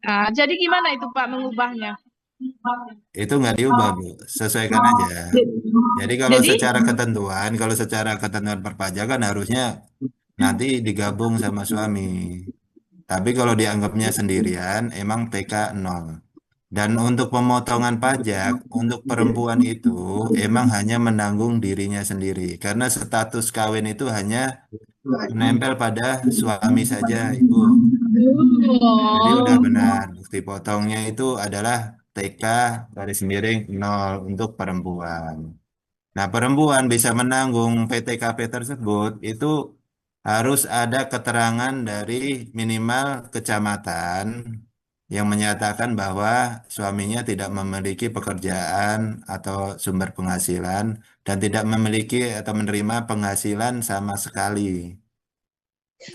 Nah, jadi gimana itu Pak mengubahnya? Itu nggak diubah, Bu. Sesuaikan aja. Jadi Jadi, kalau secara ketentuan perpajakan harusnya nanti digabung sama suami. Tapi kalau dianggapnya sendirian, emang TK nol. Dan untuk pemotongan pajak, untuk perempuan itu emang hanya menanggung dirinya sendiri. Karena status kawin itu hanya menempel pada suami saja, Ibu. Jadi udah oh, benar, bukti potongnya itu adalah TK garis miring nol untuk perempuan. Nah, perempuan bisa menanggung PTKP tersebut itu harus ada keterangan dari minimal kecamatan yang menyatakan bahwa suaminya tidak memiliki pekerjaan atau sumber penghasilan dan tidak memiliki atau menerima penghasilan sama sekali.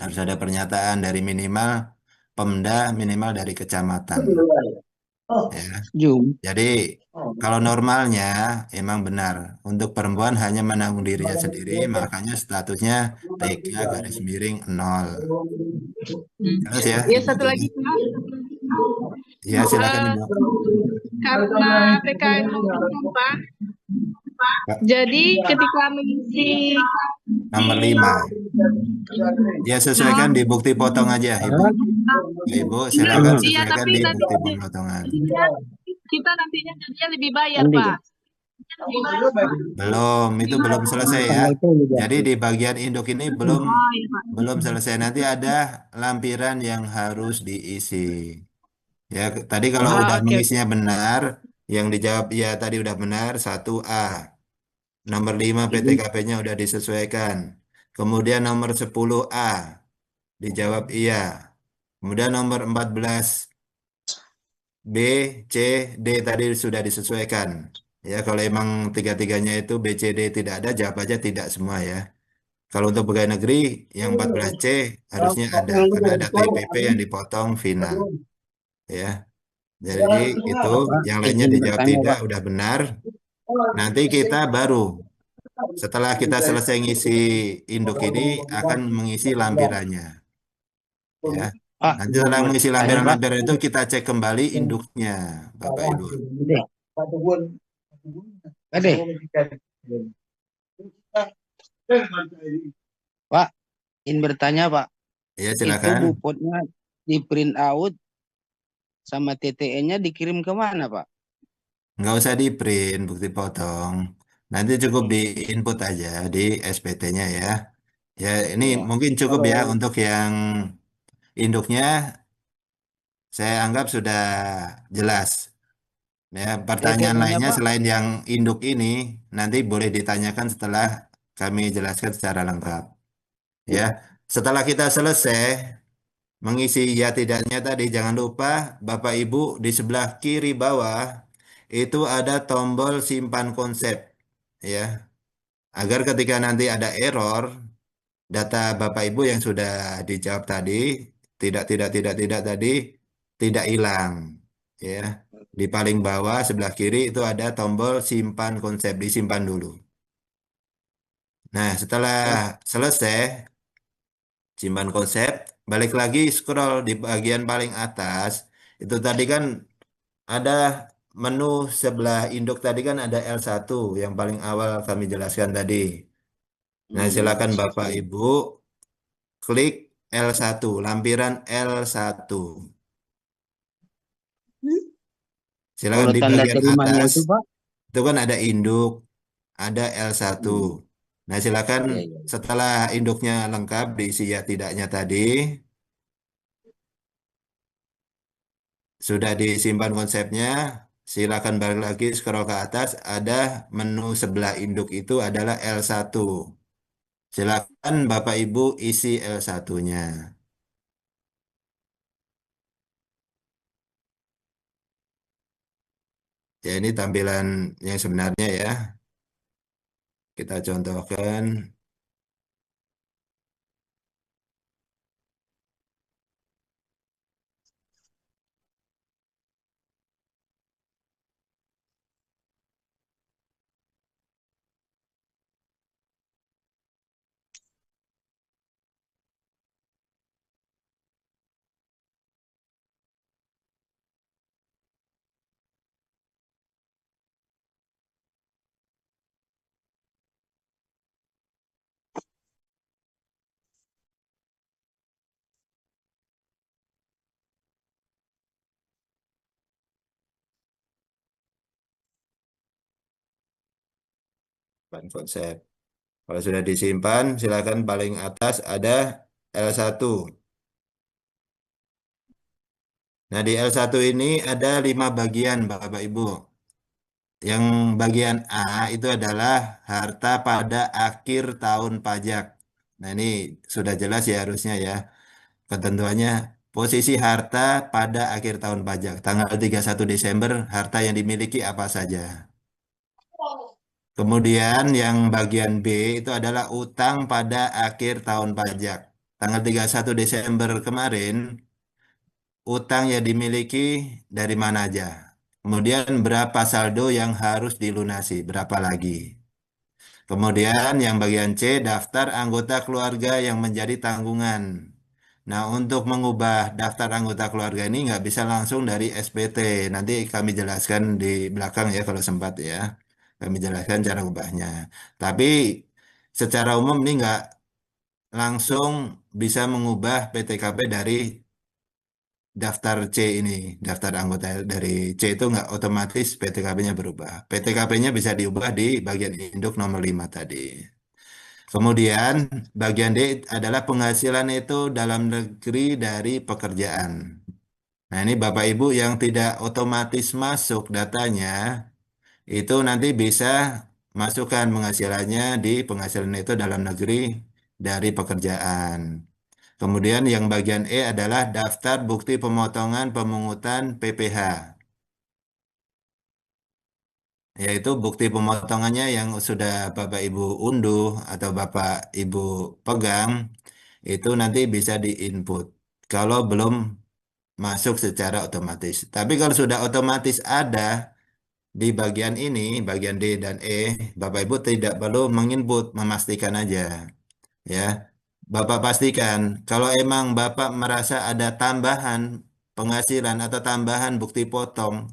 Harus ada pernyataan dari minimal Pemda, minimal dari kecamatan. Ya. Jum. Jadi kalau normalnya emang benar untuk perempuan hanya menanggung dirinya sendiri, makanya statusnya TK garis miring nol. hmm. Jelas ya, Ya Ibu satu Dini? lagi Pak, Ya silakan eh, Ibu. karena PKN non Pak, Pak, jadi ketika mengisi nomor 5. Ya sesuaikan di bukti potong aja Ibu. Ya, Ibu silakan iya sesuaikan tapi di bukti nanti pemotongan. kita nantinya jadinya lebih bayar Nanti Pak. Belum, itu belum selesai ya. tanggal 10 Jadi berarti. di bagian induk ini belum Oh iya Pak. belum selesai. Nanti ada lampiran yang harus diisi. Ya, tadi kalau udah Oke oke. mengisinya benar, yang dijawab ya tadi udah benar, 1A. Nomor 5 PTKP-nya udah disesuaikan. Kemudian nomor 10A dijawab iya. Kemudian nomor 14 B, C, D tadi sudah disesuaikan. Ya, kalau emang tiga-tiganya itu B, C, D tidak ada, jawab aja tidak semua ya. Kalau untuk pegawai negeri, yang 14C harusnya ada, karena ada TPP yang dipotong final. Ya, jadi itu, Pak, yang lainnya izin dijawab bertanya tidak, Pak. udah benar. Nanti kita baru, setelah kita selesai ngisi induk ini, akan mengisi lampirannya. Ya, Pak, nanti setelah mengisi anu Pak. lampiran-lampiran itu, kita cek kembali induknya, Bapak Ibu. Ade, Ade, Pak, izin bertanya Pak. Ya, Itu silakan. bupotnya di print out sama TTN-nya dikirim ke mana Pak? Nggak usah di print bukti potong. Nanti cukup di input aja di SPT-nya ya. Ya, ini Ya. mungkin cukup ya untuk yang induknya saya anggap sudah jelas. Ya, pertanyaan TTN-nya lainnya Pak. selain yang induk ini nanti boleh ditanyakan setelah kami jelaskan secara lengkap. Ya, setelah kita selesai mengisi ya tidaknya tadi jangan lupa Bapak Ibu di sebelah kiri bawah itu ada tombol simpan konsep ya. Agar ketika nanti ada error, data Bapak Ibu yang sudah dijawab tadi, tidak tadi, tidak hilang. Ya. Di paling bawah sebelah kiri itu ada tombol simpan konsep, disimpan dulu. Nah, setelah Oh, selesai simpan konsep, balik lagi scroll di bagian paling atas. Itu tadi kan ada menu sebelah induk tadi kan ada L1 yang paling awal kami jelaskan tadi. Nah, silakan Bapak L1. Ibu klik L1, lampiran L1. Silakan Kalau di tanda bagian terimanya atas, itu Pak? itu kan ada induk, ada L1. Hmm. Nah, silakan Ya, ya. setelah induknya lengkap diisi ya tidaknya tadi, sudah disimpan konsepnya, silakan balik lagi scroll ke atas, ada menu sebelah induk itu adalah L1. Silakan Bapak Ibu isi L1-nya. Ya, ini tampilan yang sebenarnya ya. Kita contohkan. Bahan konsep. Kalau sudah disimpan, silakan paling atas ada L1. Nah, di L1 ini ada 5 bagian, Bapak Ibu. Yang bagian A itu adalah harta pada akhir tahun pajak. Nah, ini sudah jelas ya harusnya ya. Ketentuannya posisi harta pada akhir tahun pajak. Tanggal 31 Desember, harta yang dimiliki apa saja. Kemudian yang bagian B itu adalah utang pada akhir tahun pajak. Tanggal 31 Desember kemarin, utang yang dimiliki dari mana aja. Kemudian berapa saldo yang harus dilunasi, berapa lagi. Kemudian yang bagian C, daftar anggota keluarga yang menjadi tanggungan. Nah, untuk mengubah daftar anggota keluarga ini nggak bisa langsung dari SPT. Nanti kami jelaskan di belakang ya kalau sempat ya. Kami jelaskan cara ubahnya. Tapi secara umum ini nggak langsung bisa mengubah PTKP dari daftar C ini. Daftar anggota dari C itu nggak otomatis PTKP-nya berubah. PTKP-nya bisa diubah di bagian induk nomor 5 tadi. Kemudian bagian D adalah penghasilan itu dalam negeri dari pekerjaan. Nah, ini Bapak Ibu yang tidak otomatis masuk datanya, itu nanti bisa masukkan penghasilannya di penghasilan itu dalam negeri dari pekerjaan. Kemudian yang bagian E adalah daftar bukti pemotongan pemungutan PPh, yaitu bukti pemotongannya yang sudah Bapak Ibu unduh atau Bapak Ibu pegang, itu nanti bisa diinput kalau belum masuk secara otomatis. Tapi kalau sudah otomatis ada di bagian ini, bagian D dan E, Bapak Ibu tidak perlu menginput, memastikan aja. Ya, Bapak pastikan kalau emang Bapak merasa ada tambahan penghasilan atau tambahan bukti potong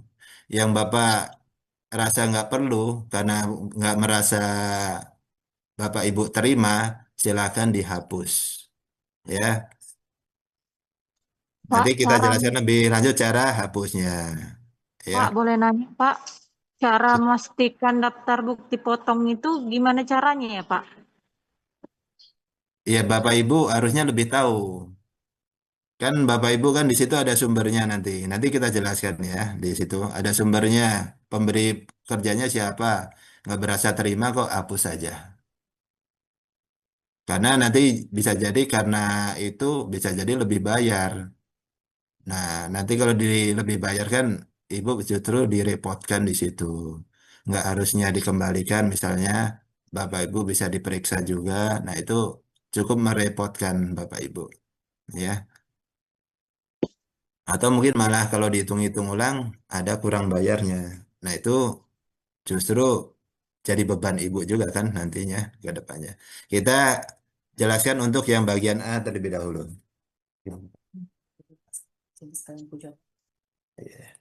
yang Bapak rasa nggak perlu karena nggak merasa Bapak Ibu terima, silakan dihapus. Ya, Pak, nanti kita cara jelaskan lebih lanjut cara hapusnya. Ya, Pak boleh nanya, Pak, cara memastikan daftar bukti potong itu gimana caranya ya, Pak? ya Bapak Ibu harusnya lebih tahu. Kan Bapak Ibu kan di situ ada sumbernya nanti. Nanti kita jelaskan ya di situ ada sumbernya. Pemberi kerjanya siapa? Nggak berasa terima kok hapus saja. Karena nanti bisa jadi karena itu bisa jadi lebih bayar. Nah, nanti kalau lebih bayar kan Ibu justru direpotkan di situ. Nggak harusnya dikembalikan misalnya Bapak Ibu bisa diperiksa juga. Nah, itu cukup merepotkan Bapak Ibu. Ya. Atau mungkin malah kalau dihitung-hitung ulang ada kurang bayarnya. Nah itu justru jadi beban ibu juga kan nantinya ke depannya. Kita jelaskan untuk yang bagian A terlebih dahulu. Iya.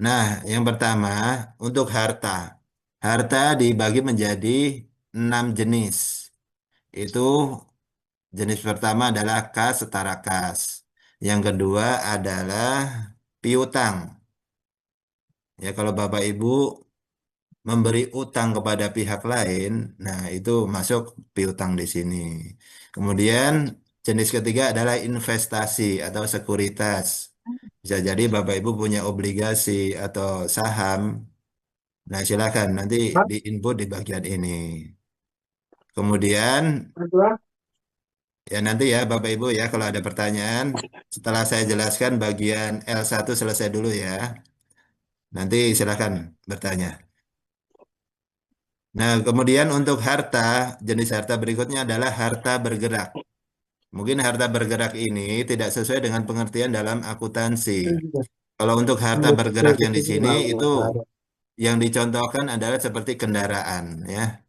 Nah, yang pertama untuk harta. Harta dibagi menjadi 6 jenis. Itu jenis pertama adalah kas setara kas. Yang kedua adalah piutang. Ya, kalau Bapak Ibu memberi utang kepada pihak lain, nah itu masuk piutang di sini. Kemudian jenis ketiga adalah investasi atau sekuritas. Bisa jadi Bapak Ibu punya obligasi atau saham. Nah, silakan nanti diinput di bagian ini. Kemudian ya nanti ya Bapak Ibu ya kalau ada pertanyaan setelah saya jelaskan bagian L1 selesai dulu ya. Nanti silakan bertanya. Nah, kemudian untuk harta, jenis harta berikutnya adalah harta bergerak. Mungkin harta bergerak ini tidak sesuai dengan pengertian dalam akuntansi. Kalau untuk harta bergerak yang di sini itu yang dicontohkan adalah seperti kendaraan ya.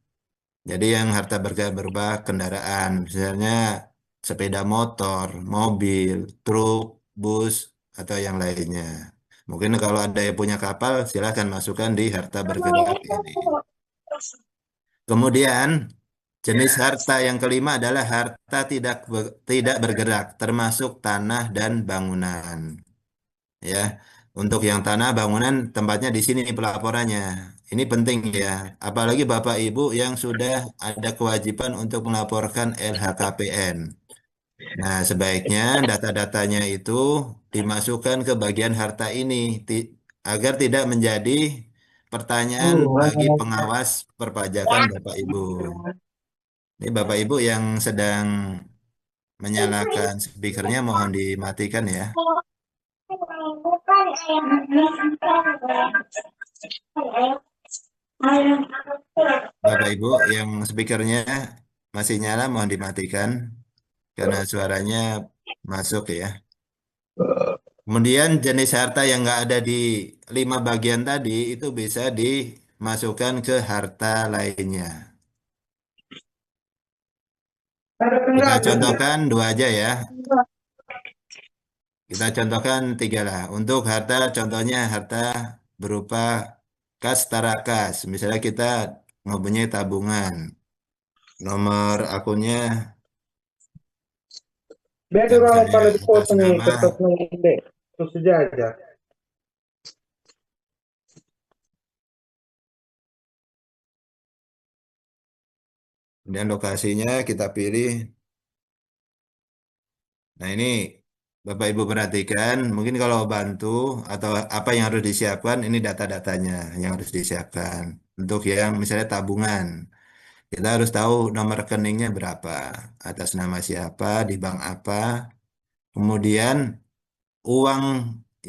Jadi yang harta bergerak berupa kendaraan, misalnya sepeda motor, mobil, truk, bus, atau yang lainnya. Mungkin kalau ada yang punya kapal, silakan masukkan di harta bergerak ini. Kemudian jenis harta yang kelima adalah harta tidak bergerak, termasuk tanah dan bangunan. Ya, Untuk yang tanah bangunan tempatnya di sini pelaporannya. Ini penting ya. Apalagi Bapak Ibu yang sudah ada kewajiban untuk melaporkan LHKPN. Nah, sebaiknya data-datanya itu dimasukkan ke bagian harta ini agar tidak menjadi pertanyaan bagi pengawas perpajakan Bapak Ibu. Ini Bapak Ibu yang sedang menyalakan speakernya mohon dimatikan ya. Bapak Ibu yang speakernya masih nyala mohon dimatikan karena suaranya masuk ya. Kemudian jenis harta yang nggak ada di 5 bagian tadi itu bisa dimasukkan ke harta lainnya. Kita contohkan 2 aja ya. Kita contohkan 3 lah. Untuk harta contohnya harta berupa kas setara kas. Misalnya kita mempunyai tabungan. Nomor akunnya Biar ya kalau misalnya pada atas dipotong nih nama kertasnya gede, terus sejajar. dan lokasinya kita pilih. Nah ini Bapak Ibu perhatikan, mungkin kalau bantu atau apa yang harus disiapkan, ini data-datanya yang harus disiapkan. Untuk yang misalnya tabungan, kita harus tahu nomor rekeningnya berapa, atas nama siapa, di bank apa, kemudian uang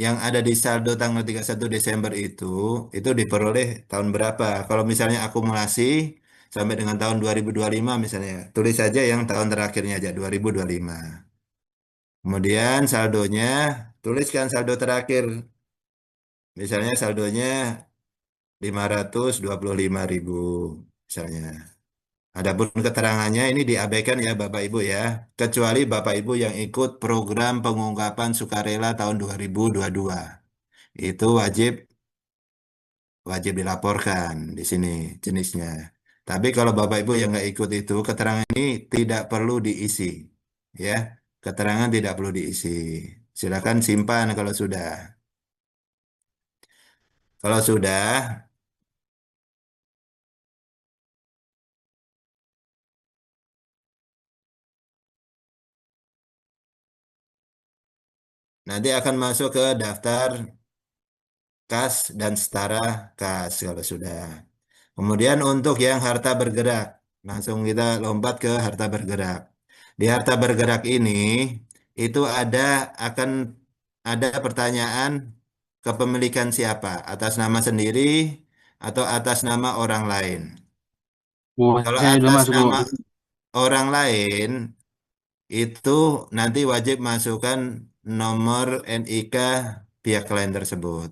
yang ada di saldo tanggal 31 Desember itu diperoleh tahun berapa. Kalau misalnya akumulasi sampai dengan tahun 2025 misalnya, tulis saja yang tahun terakhirnya aja, 2025. Kemudian saldonya, tuliskan saldo terakhir. Misalnya saldonya 525.000 misalnya. Adapun keterangannya ini diabaikan ya Bapak Ibu ya. Kecuali Bapak Ibu yang ikut program pengungkapan sukarela tahun 2022. Itu wajib wajib dilaporkan di sini jenisnya. Tapi kalau Bapak Ibu yang nggak ikut itu, keterangan ini tidak perlu diisi. Ya, keterangan tidak perlu diisi. Silakan simpan kalau sudah. Kalau sudah, nanti akan masuk ke daftar kas dan setara kas kalau sudah. Kemudian untuk yang harta bergerak, langsung kita lompat ke harta bergerak. Di harta bergerak ini itu akan ada pertanyaan kepemilikan siapa, atas nama sendiri atau atas nama orang lain. Oh, Kalau saya udah atas masuk, Bu. nama orang lain itu nanti wajib masukkan nomor NIK pihak lain tersebut.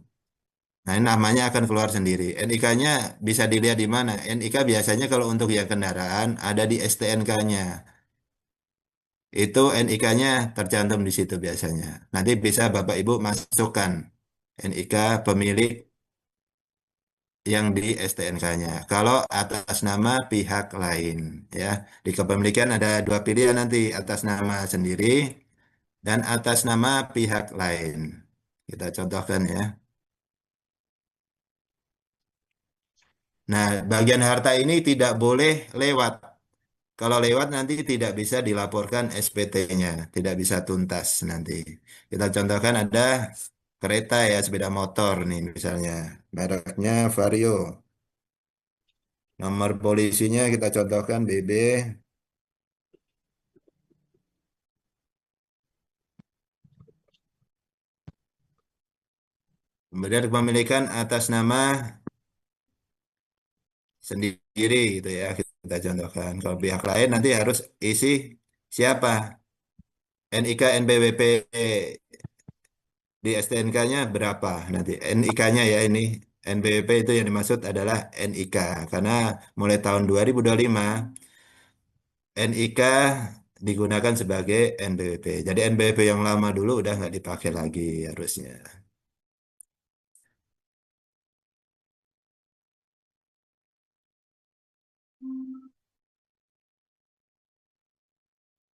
Nah, ini namanya akan keluar sendiri. NIK-nya bisa dilihat di mana? NIK biasanya kalau untuk yang kendaraan ada di STNK-nya. Itu NIK-nya tercantum di situ biasanya. Nanti bisa Bapak Ibu masukkan NIK pemilik yang di STNK-nya. Kalau atas nama pihak lain, ya. Di kepemilikan ada 2 pilihan nanti, atas nama sendiri dan atas nama pihak lain. Kita contohkan ya. Nah, bagian harta ini tidak boleh lewat. Kalau lewat nanti tidak bisa dilaporkan SPT-nya, tidak bisa tuntas nanti. Kita contohkan ada kereta ya, sepeda motor nih misalnya. Mereknya Vario. Nomor polisinya kita contohkan BB. Kemudian kepemilikan atas nama sendiri gitu ya, kita contohkan. Kalau pihak lain nanti harus isi siapa? NIK NPWP di STNK-nya berapa nanti? NIK-nya ya ini. NPWP itu yang dimaksud adalah NIK. Karena mulai tahun 2025, NIK digunakan sebagai NPWP. Jadi NPWP yang lama dulu udah nggak dipakai lagi harusnya.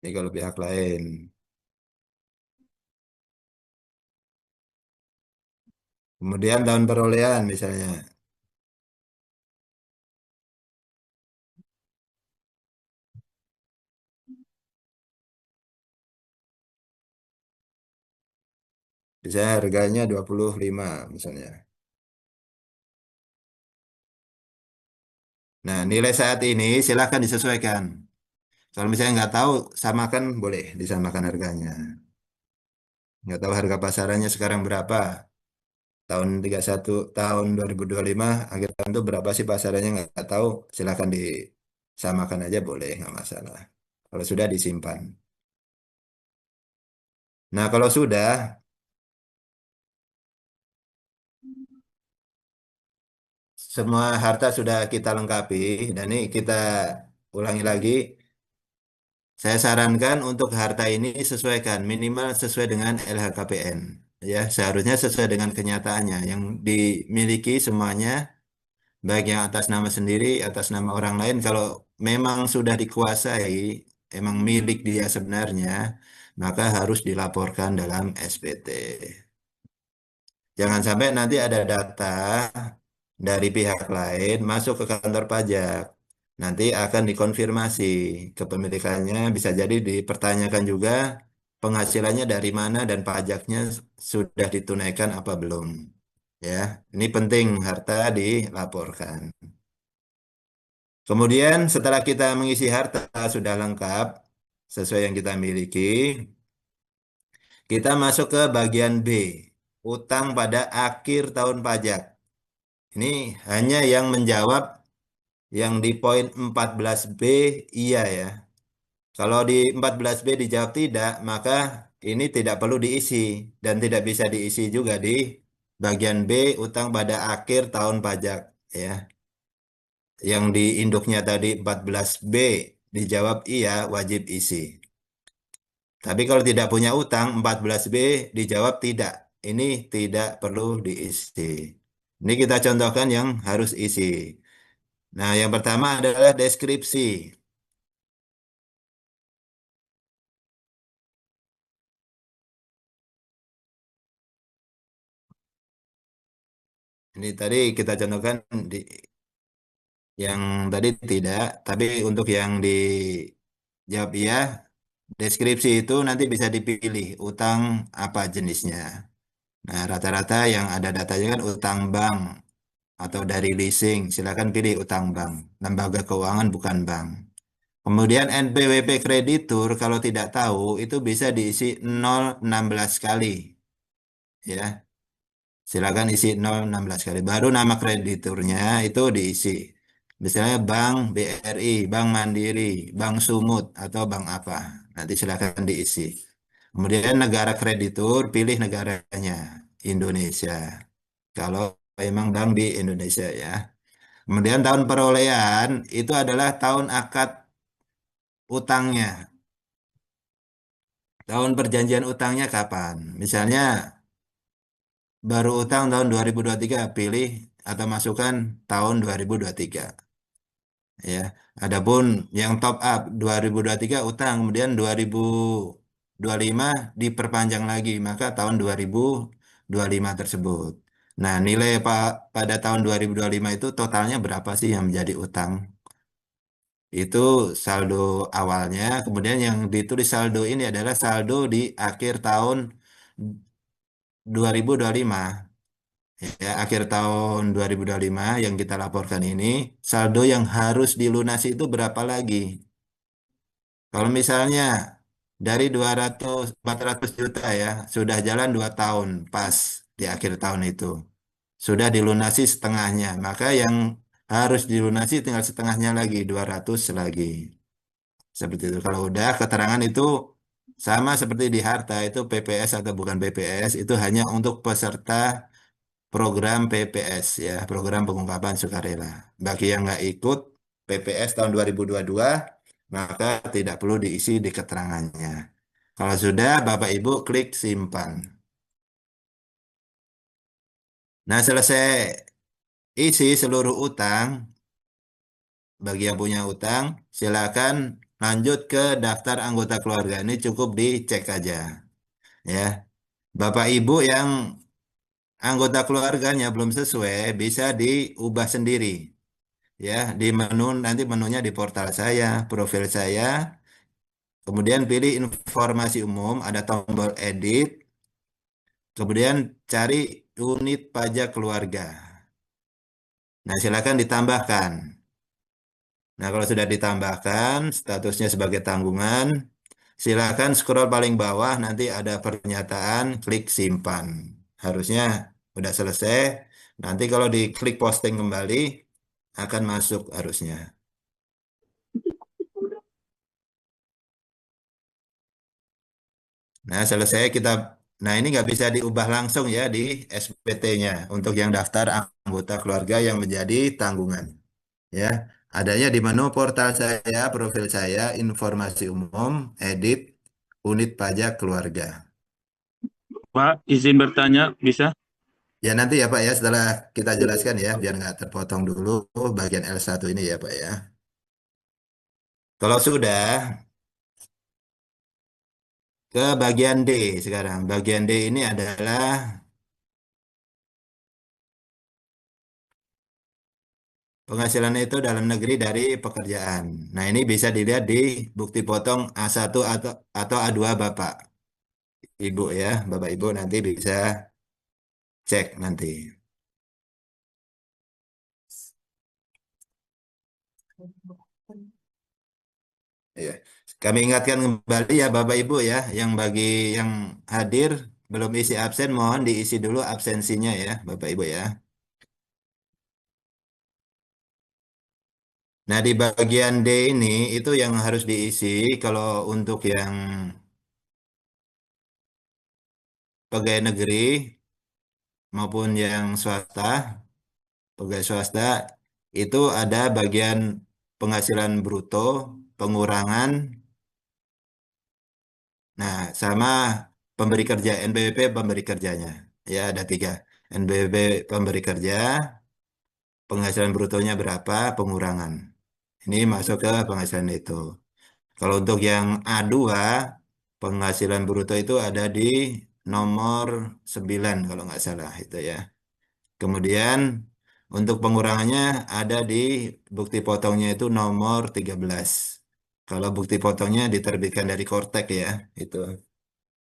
Ini kalau pihak lain. Kemudian tahun perolehan misalnya. Bisa harganya 25 misalnya. Nah, nilai saat ini silakan disesuaikan. Kalau misalnya nggak tahu, samakan boleh disamakan harganya. Nggak tahu harga pasarannya sekarang berapa. Tahun 31, tahun 2025, akhir tahun itu berapa sih pasarannya nggak tahu. Silakan disamakan aja boleh, nggak masalah. Kalau sudah disimpan. Nah, kalau sudah, semua harta sudah kita lengkapi, dan ini kita ulangi lagi. Saya sarankan untuk harta ini sesuaikan minimal sesuai dengan LHKPN. Ya, seharusnya sesuai dengan kenyataannya. Yang dimiliki semuanya, baik yang atas nama sendiri, atas nama orang lain, kalau memang sudah dikuasai, emang milik dia sebenarnya, maka harus dilaporkan dalam SPT. Jangan sampai nanti ada data dari pihak lain masuk ke kantor pajak. Nanti akan dikonfirmasi kepemilikannya, bisa jadi dipertanyakan juga penghasilannya dari mana dan pajaknya sudah ditunaikan apa belum. Ya, ini penting harta dilaporkan. Kemudian setelah kita mengisi harta sudah lengkap sesuai yang kita miliki, kita masuk ke bagian B, utang pada akhir tahun pajak. Ini hanya yang menjawab yang di poin 14B iya ya. Kalau di 14B dijawab tidak, maka ini tidak perlu diisi dan tidak bisa diisi juga di bagian B utang pada akhir tahun pajak ya. Yang di induknya tadi 14B dijawab iya, wajib isi. Tapi kalau tidak punya utang 14B dijawab tidak. Ini tidak perlu diisi. Ini kita contohkan yang harus isi. Nah, yang pertama adalah deskripsi. Ini tadi kita contohkan di yang tadi tidak, tapi untuk yang dijawab iya, deskripsi itu nanti bisa dipilih utang apa jenisnya. Nah, rata-rata yang ada datanya kan utang bank atau dari leasing. Silakan pilih utang bank. Lembaga keuangan bukan bank. Kemudian NPWP kreditur kalau tidak tahu itu bisa diisi 0,16 kali. Ya, silakan isi 0,16 kali. Baru nama krediturnya itu diisi. Misalnya Bank BRI, Bank Mandiri, Bank Sumut, atau bank apa. Nanti silakan diisi. Kemudian negara kreditur, pilih negaranya. Indonesia. Kalau memang bank di Indonesia ya. Kemudian tahun perolehan itu adalah tahun akad utangnya. Tahun perjanjian utangnya kapan? Misalnya baru utang tahun 2023, pilih atau masukkan tahun 2023. Ya, adapun yang top up 2023 utang, kemudian 2025 diperpanjang lagi, maka tahun 2025 tersebut. Nah, nilai pada tahun 2025 itu totalnya berapa sih yang menjadi utang? Itu saldo awalnya, kemudian yang ditulis saldo ini adalah saldo di akhir tahun 2025. Ya, akhir tahun 2025 yang kita laporkan ini, saldo yang harus dilunasi itu berapa lagi? Kalau misalnya dari 400 juta ya, sudah jalan 2 tahun pas di akhir tahun itu. Sudah dilunasi setengahnya, maka yang harus dilunasi tinggal setengahnya lagi, 200 lagi. Seperti itu. Kalau udah keterangan itu sama seperti di harta, itu PPS atau bukan PPS, itu hanya untuk peserta program PPS ya, program pengungkapan sukarela. Bagi yang nggak ikut PPS tahun 2022, maka tidak perlu diisi di keterangannya. Kalau sudah, Bapak Ibu klik simpan. Nah, selesai isi seluruh utang, bagi yang punya utang, silakan lanjut ke daftar anggota keluarga. Ini cukup dicek aja. Ya, Bapak Ibu yang anggota keluarganya belum sesuai, bisa diubah sendiri. Ya, di menu nanti menunya di portal saya, profil saya, kemudian pilih informasi umum, ada tombol edit, kemudian cari unit pajak keluarga. Nah, silakan ditambahkan. Nah, kalau sudah ditambahkan statusnya sebagai tanggungan, silakan scroll paling bawah, nanti ada pernyataan klik simpan. Harusnya udah selesai. Nanti kalau diklik posting kembali, akan masuk harusnya. Nah, selesai kita. Nah, ini nggak bisa diubah langsung ya di SPT-nya untuk yang daftar anggota keluarga yang menjadi tanggungan. Ya, adanya di menu portal saya, profil saya, informasi umum, edit, unit pajak keluarga. Pak, izin bertanya, bisa? Ya nanti ya Pak ya, setelah kita jelaskan ya, biar nggak terpotong dulu bagian L1 ini ya Pak ya. Kalau sudah, ke bagian D sekarang. Bagian D ini adalah penghasilan itu dalam negeri dari pekerjaan. Nah ini bisa dilihat di bukti potong A1 atau A2 Bapak. Ibu ya, Bapak Ibu nanti bisa cek nanti. Ya. Kami ingatkan kembali ya Bapak Ibu ya, yang bagi yang hadir belum isi absen mohon diisi dulu absensinya ya Bapak Ibu ya. Nah di bagian D ini itu yang harus diisi kalau untuk yang pegawai negeri maupun yang swasta, pegawai swasta itu ada bagian penghasilan bruto, pengurangan, nah sama pemberi kerja, NBWP pemberi kerjanya. Ya ada tiga, NBWP pemberi kerja, penghasilan brutonya berapa, pengurangan. Ini masuk ke penghasilan itu. Kalau untuk yang A2, penghasilan bruto itu ada di nomor 9 kalau nggak salah itu ya. Kemudian untuk pengurangannya ada di bukti potongnya itu nomor 13. Kalau bukti potongnya diterbitkan dari Kortek ya, itu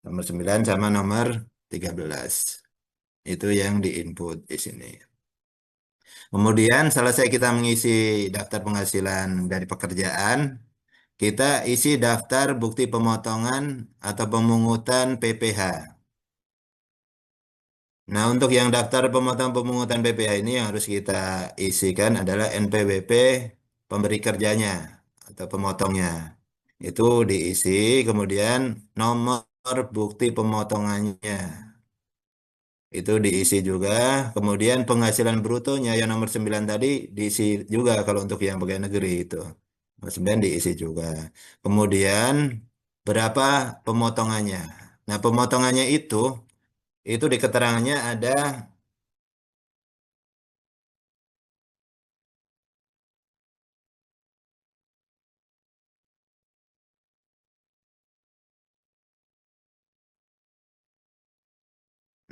nomor 9 sama nomor 13. Itu yang diinput di sini. Kemudian selesai kita mengisi daftar penghasilan dari pekerjaan, kita isi daftar bukti pemotongan atau pemungutan PPh. Nah, untuk yang daftar pemotongan-pemungutan PPh ini yang harus kita isikan adalah NPWP pemberi kerjanya atau pemotongnya. Itu diisi, kemudian nomor bukti pemotongannya. Itu diisi juga, kemudian penghasilan brutonya yang nomor 9 tadi diisi juga kalau untuk yang pegawai negeri itu. Nomor 9 diisi juga. Kemudian berapa pemotongannya. Nah, pemotongannya itu di keterangannya ada,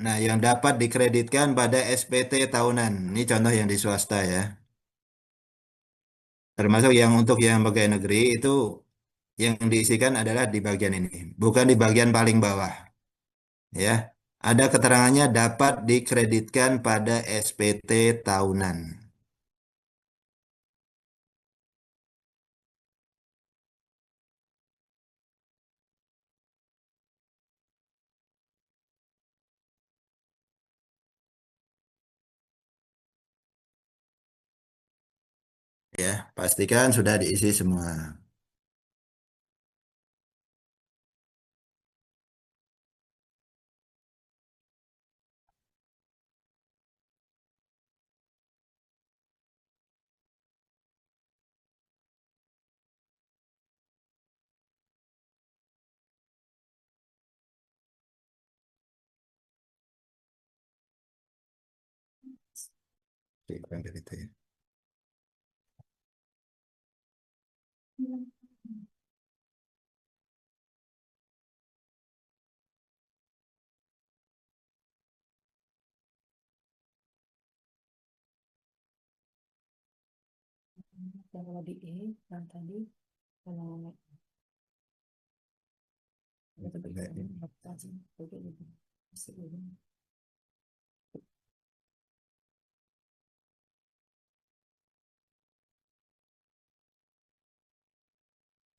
nah yang dapat dikreditkan pada SPT tahunan. Ini contoh yang di swasta ya. Termasuk yang untuk yang pegawai negeri itu yang diisikan adalah di bagian ini, bukan di bagian paling bawah. Ya, ada keterangannya dapat dikreditkan pada SPT tahunan. Ya, pastikan sudah diisi semua. Oke, kurang dari itu ya. Kalau di E yang tadi kalau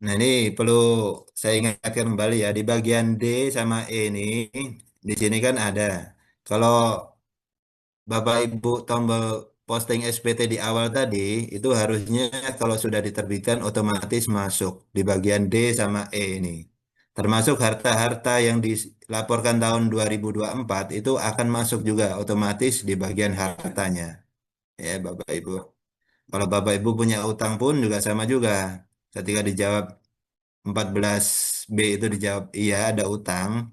Nah, ini perlu saya ingatkan kembali ya, di bagian D sama E ini, di sini kan ada. Kalau Bapak Ibu tombol posting SPT di awal tadi, itu harusnya kalau sudah diterbitkan otomatis masuk di bagian D sama E ini. Termasuk harta-harta yang dilaporkan tahun 2024 itu akan masuk juga otomatis di bagian hartanya. Ya, Bapak Ibu. Kalau Bapak Ibu punya utang pun juga sama juga. Ketika dijawab 14B itu dijawab iya ada utang,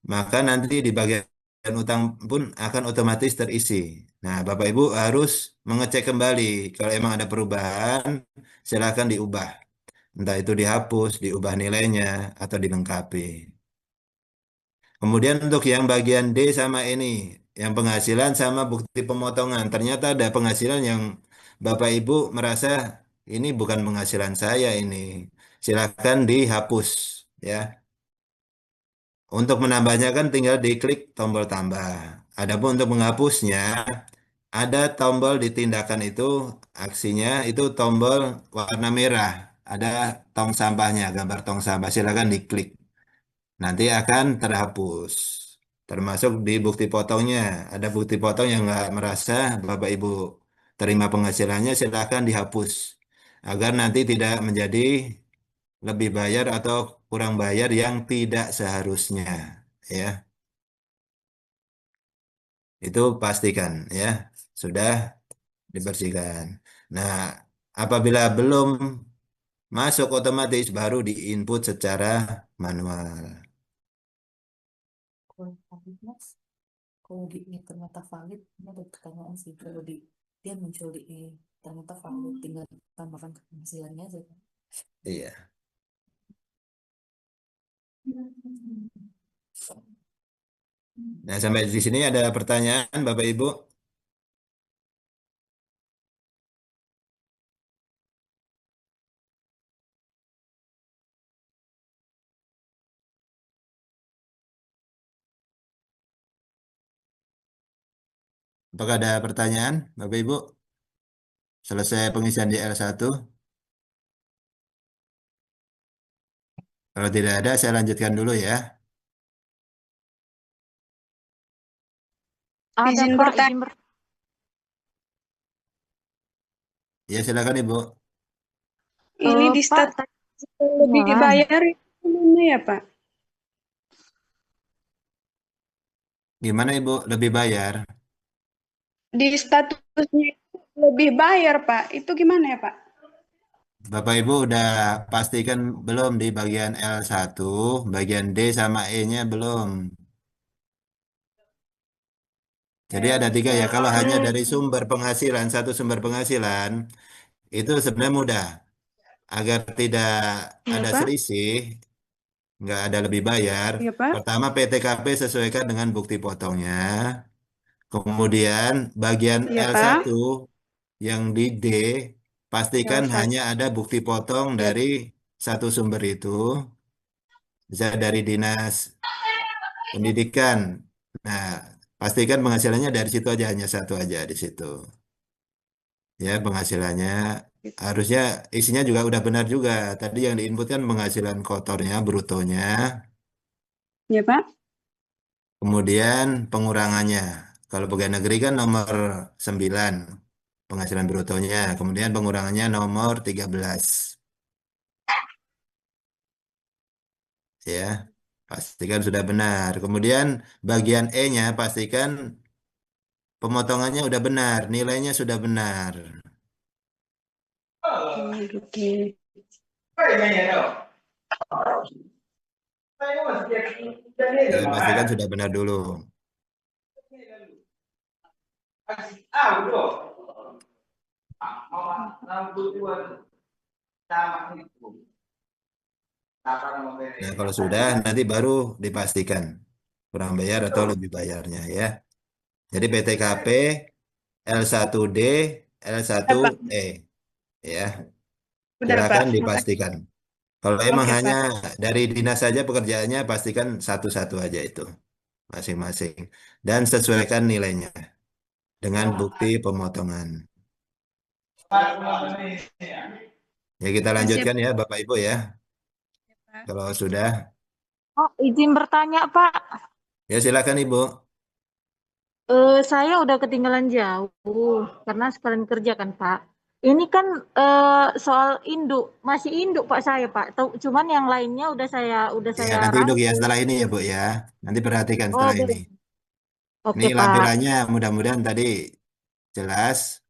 maka nanti di bagian utang pun akan otomatis terisi. Nah, Bapak Ibu harus mengecek kembali kalau emang ada perubahan, silakan diubah. Entah itu dihapus, diubah nilainya, atau dilengkapi. Kemudian untuk yang bagian D sama ini, yang penghasilan sama bukti pemotongan. Ternyata ada penghasilan yang Bapak Ibu merasa ini bukan penghasilan saya ini. Silakan dihapus ya. Untuk menambahnya kan tinggal diklik tombol tambah. Adapun untuk menghapusnya, ada tombol di tindakan itu, aksinya itu tombol warna merah. Ada tong sampahnya, gambar tong sampah. Silakan diklik. Nanti akan terhapus. Termasuk di bukti potongnya. Ada bukti potong yang nggak merasa Bapak Ibu terima penghasilannya, silakan dihapus. Agar nanti tidak menjadi lebih bayar atau kurang bayar yang tidak seharusnya. Ya, itu pastikan ya. Sudah dibersihkan. Nah, apabila belum masuk otomatis baru diinput secara manual. kalau di E ternyata valid, ini ada pertanyaan sih. Kalau di dia muncul di E ternyata valid, tinggal tambahkan penghasilannya aja. Iya. Nah, sampai di sini ada pertanyaan Bapak Ibu. Apakah ada pertanyaan Bapak Ibu? Selesai pengisian di L1? Kalau tidak ada, saya lanjutkan dulu ya. Ada Izin Pak, bertanya. izin Ya, silakan Ibu. Ini di Pak, status lebih jalan. dibayar itu mana ya, Pak? Gimana Ibu? Lebih bayar? Di statusnya itu lebih bayar, Pak. Itu gimana ya, Pak? Bapak Ibu udah pastikan belum di bagian L1, bagian D sama E-nya belum? Jadi ada 3 ya. Kalau hanya dari sumber penghasilan, satu sumber penghasilan, itu sebenarnya mudah. Agar tidak Iya, ada Pak. selisih, nggak ada lebih bayar. Iya, Pak. Pertama, PTKP sesuaikan dengan bukti potongnya. Kemudian bagian Iya, Pak. L1 yang di D, pastikan L1. hanya ada bukti potong dari satu sumber itu, bisa dari Dinas Pendidikan. Nah, pastikan penghasilannya dari situ aja, hanya satu aja di situ. Ya, penghasilannya harusnya isinya juga udah benar juga. Tadi yang diinput kan penghasilan kotornya, brutonya, Iya, Pak. kemudian pengurangannya. Kalau pegawai negeri kan nomor 9 penghasilan brutonya, kemudian pengurangannya nomor 13. Ya, pastikan sudah benar. Kemudian bagian E-nya pastikan pemotongannya udah benar, nilainya sudah benar. Oke. Ya, pastikan sudah benar dulu. Nah, kalau sudah nanti baru dipastikan kurang bayar atau lebih bayarnya ya. Jadi PTKP L1D, L1E. Ya, Benar, Pak. silakan Makasih. dipastikan. Kalau emang Oke, hanya Pak. dari dinas saja pekerjaannya, pastikan satu-satu aja itu masing-masing dan sesuaikan nilainya dengan bukti pemotongan. Ya kita Makasih ya, lanjutkan ya Bapak Ibu ya. Pak. Kalau sudah, Oh, izin bertanya, Pak. ya silakan Ibu. Saya udah ketinggalan jauh karena sekalian kerja kan, Pak. Ini kan soal induk, masih induk Pak saya, Pak. Cuman yang lainnya udah Ya saya nanti duduk ya rangkum. setelah ini ya Bu ya. Nanti perhatikan Oh, setelah ini. boleh. Ini Oke, Pak. lampirannya mudah-mudahan tadi jelas.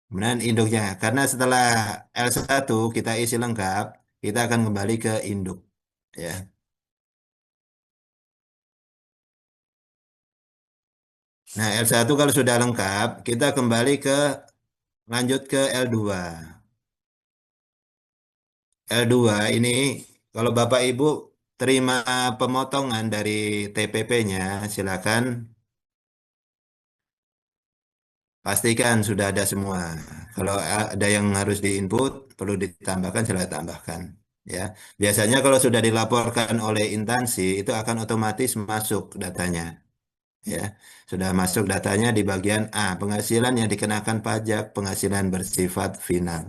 Kemudian induknya. Karena setelah L1 kita isi lengkap, kita akan kembali ke induk. Ya. Nah, L1 kalau sudah lengkap, kita kembali ke lanjut ke L2. L2 ini kalau Bapak Ibu terima pemotongan dari TPP-nya, silakan pastikan sudah ada semua. Kalau ada yang harus diinput, perlu ditambahkan, silakan tambahkan. Ya, biasanya kalau sudah dilaporkan oleh instansi, itu akan otomatis masuk datanya. Ya, sudah masuk datanya di bagian A, penghasilan yang dikenakan pajak, penghasilan bersifat final.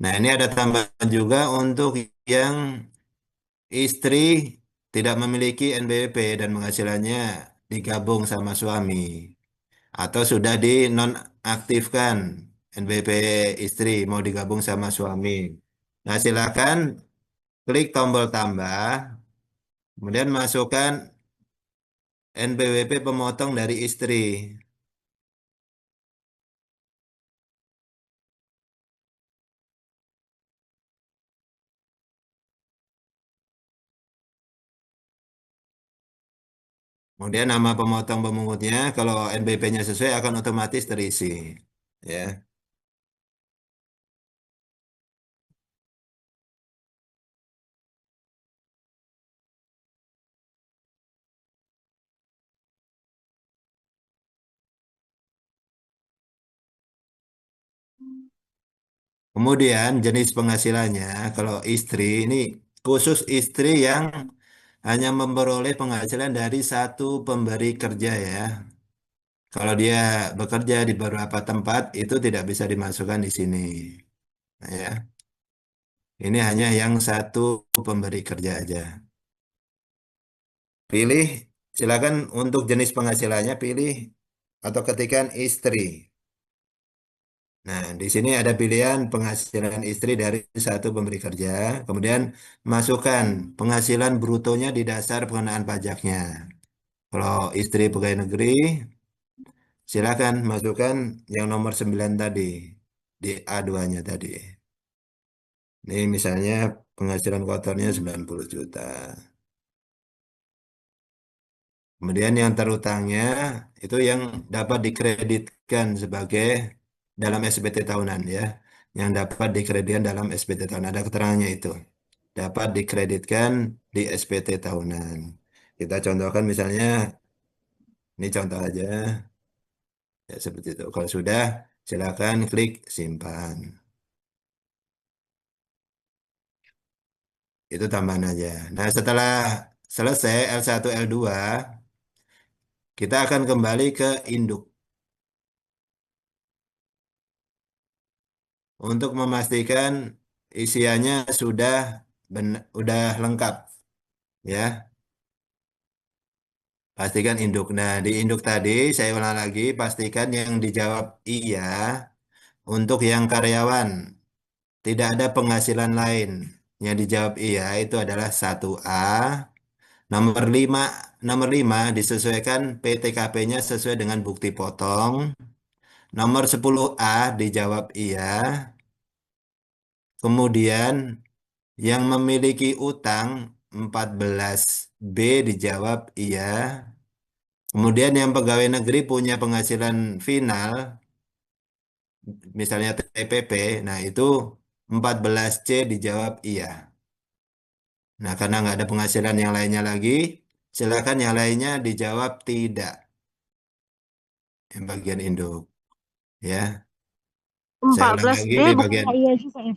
Nah, ini ada tambahan juga untuk yang istri tidak memiliki NBWP dan penghasilannya digabung sama suami atau sudah dinonaktifkan NBP istri mau digabung sama suami. Nah, silakan klik tombol tambah, kemudian masukkan NBWP pemotong dari istri. Kemudian nama pemotong pemungutnya, kalau NBP-nya sesuai akan otomatis terisi. Ya. Kemudian jenis penghasilannya, kalau istri ini khusus istri yang hanya memperoleh penghasilan dari satu pemberi kerja ya. Kalau dia bekerja di beberapa tempat itu tidak bisa dimasukkan di sini. Nah, ya. Ini hanya yang satu pemberi kerja aja. Pilih, silakan untuk jenis penghasilannya pilih atau ketikkan istri. Nah, di sini ada pilihan penghasilan istri dari satu pemberi kerja. Kemudian masukkan penghasilan brutonya di dasar pengenaan pajaknya. Kalau istri pegawai negeri, silakan masukkan yang nomor 9 tadi, di A2-nya tadi. Ini misalnya penghasilan kotornya 90 juta. Kemudian yang terutangnya itu yang dapat dikreditkan sebagai dalam SPT tahunan ya. Yang dapat dikreditkan dalam SPT tahunan. Ada keterangannya itu. Dapat dikreditkan di SPT tahunan. Kita contohkan misalnya, ini contoh aja. Ya seperti itu. Kalau sudah, silakan klik simpan. Itu tambahan aja. Nah, setelah selesai L1, L2, kita akan kembali ke induk. Untuk memastikan isiannya udah lengkap. Ya, pastikan induk. Nah, di induk tadi, saya ulang lagi, pastikan yang dijawab iya untuk yang karyawan. Tidak ada penghasilan lain. Yang dijawab iya itu adalah 1A. Nomor 5, nomor 5 disesuaikan PTKP-nya sesuai dengan bukti potong. Nomor 10A dijawab iya. Kemudian yang memiliki utang 14B dijawab iya. Kemudian yang pegawai negeri punya penghasilan final, misalnya TPP, nah itu 14C dijawab iya. Nah, karena nggak ada penghasilan yang lainnya lagi, silakan yang lainnya dijawab tidak. Yang bagian induk. Ya. Saya ulang lagi 14D di bukan bagian iya juga ya.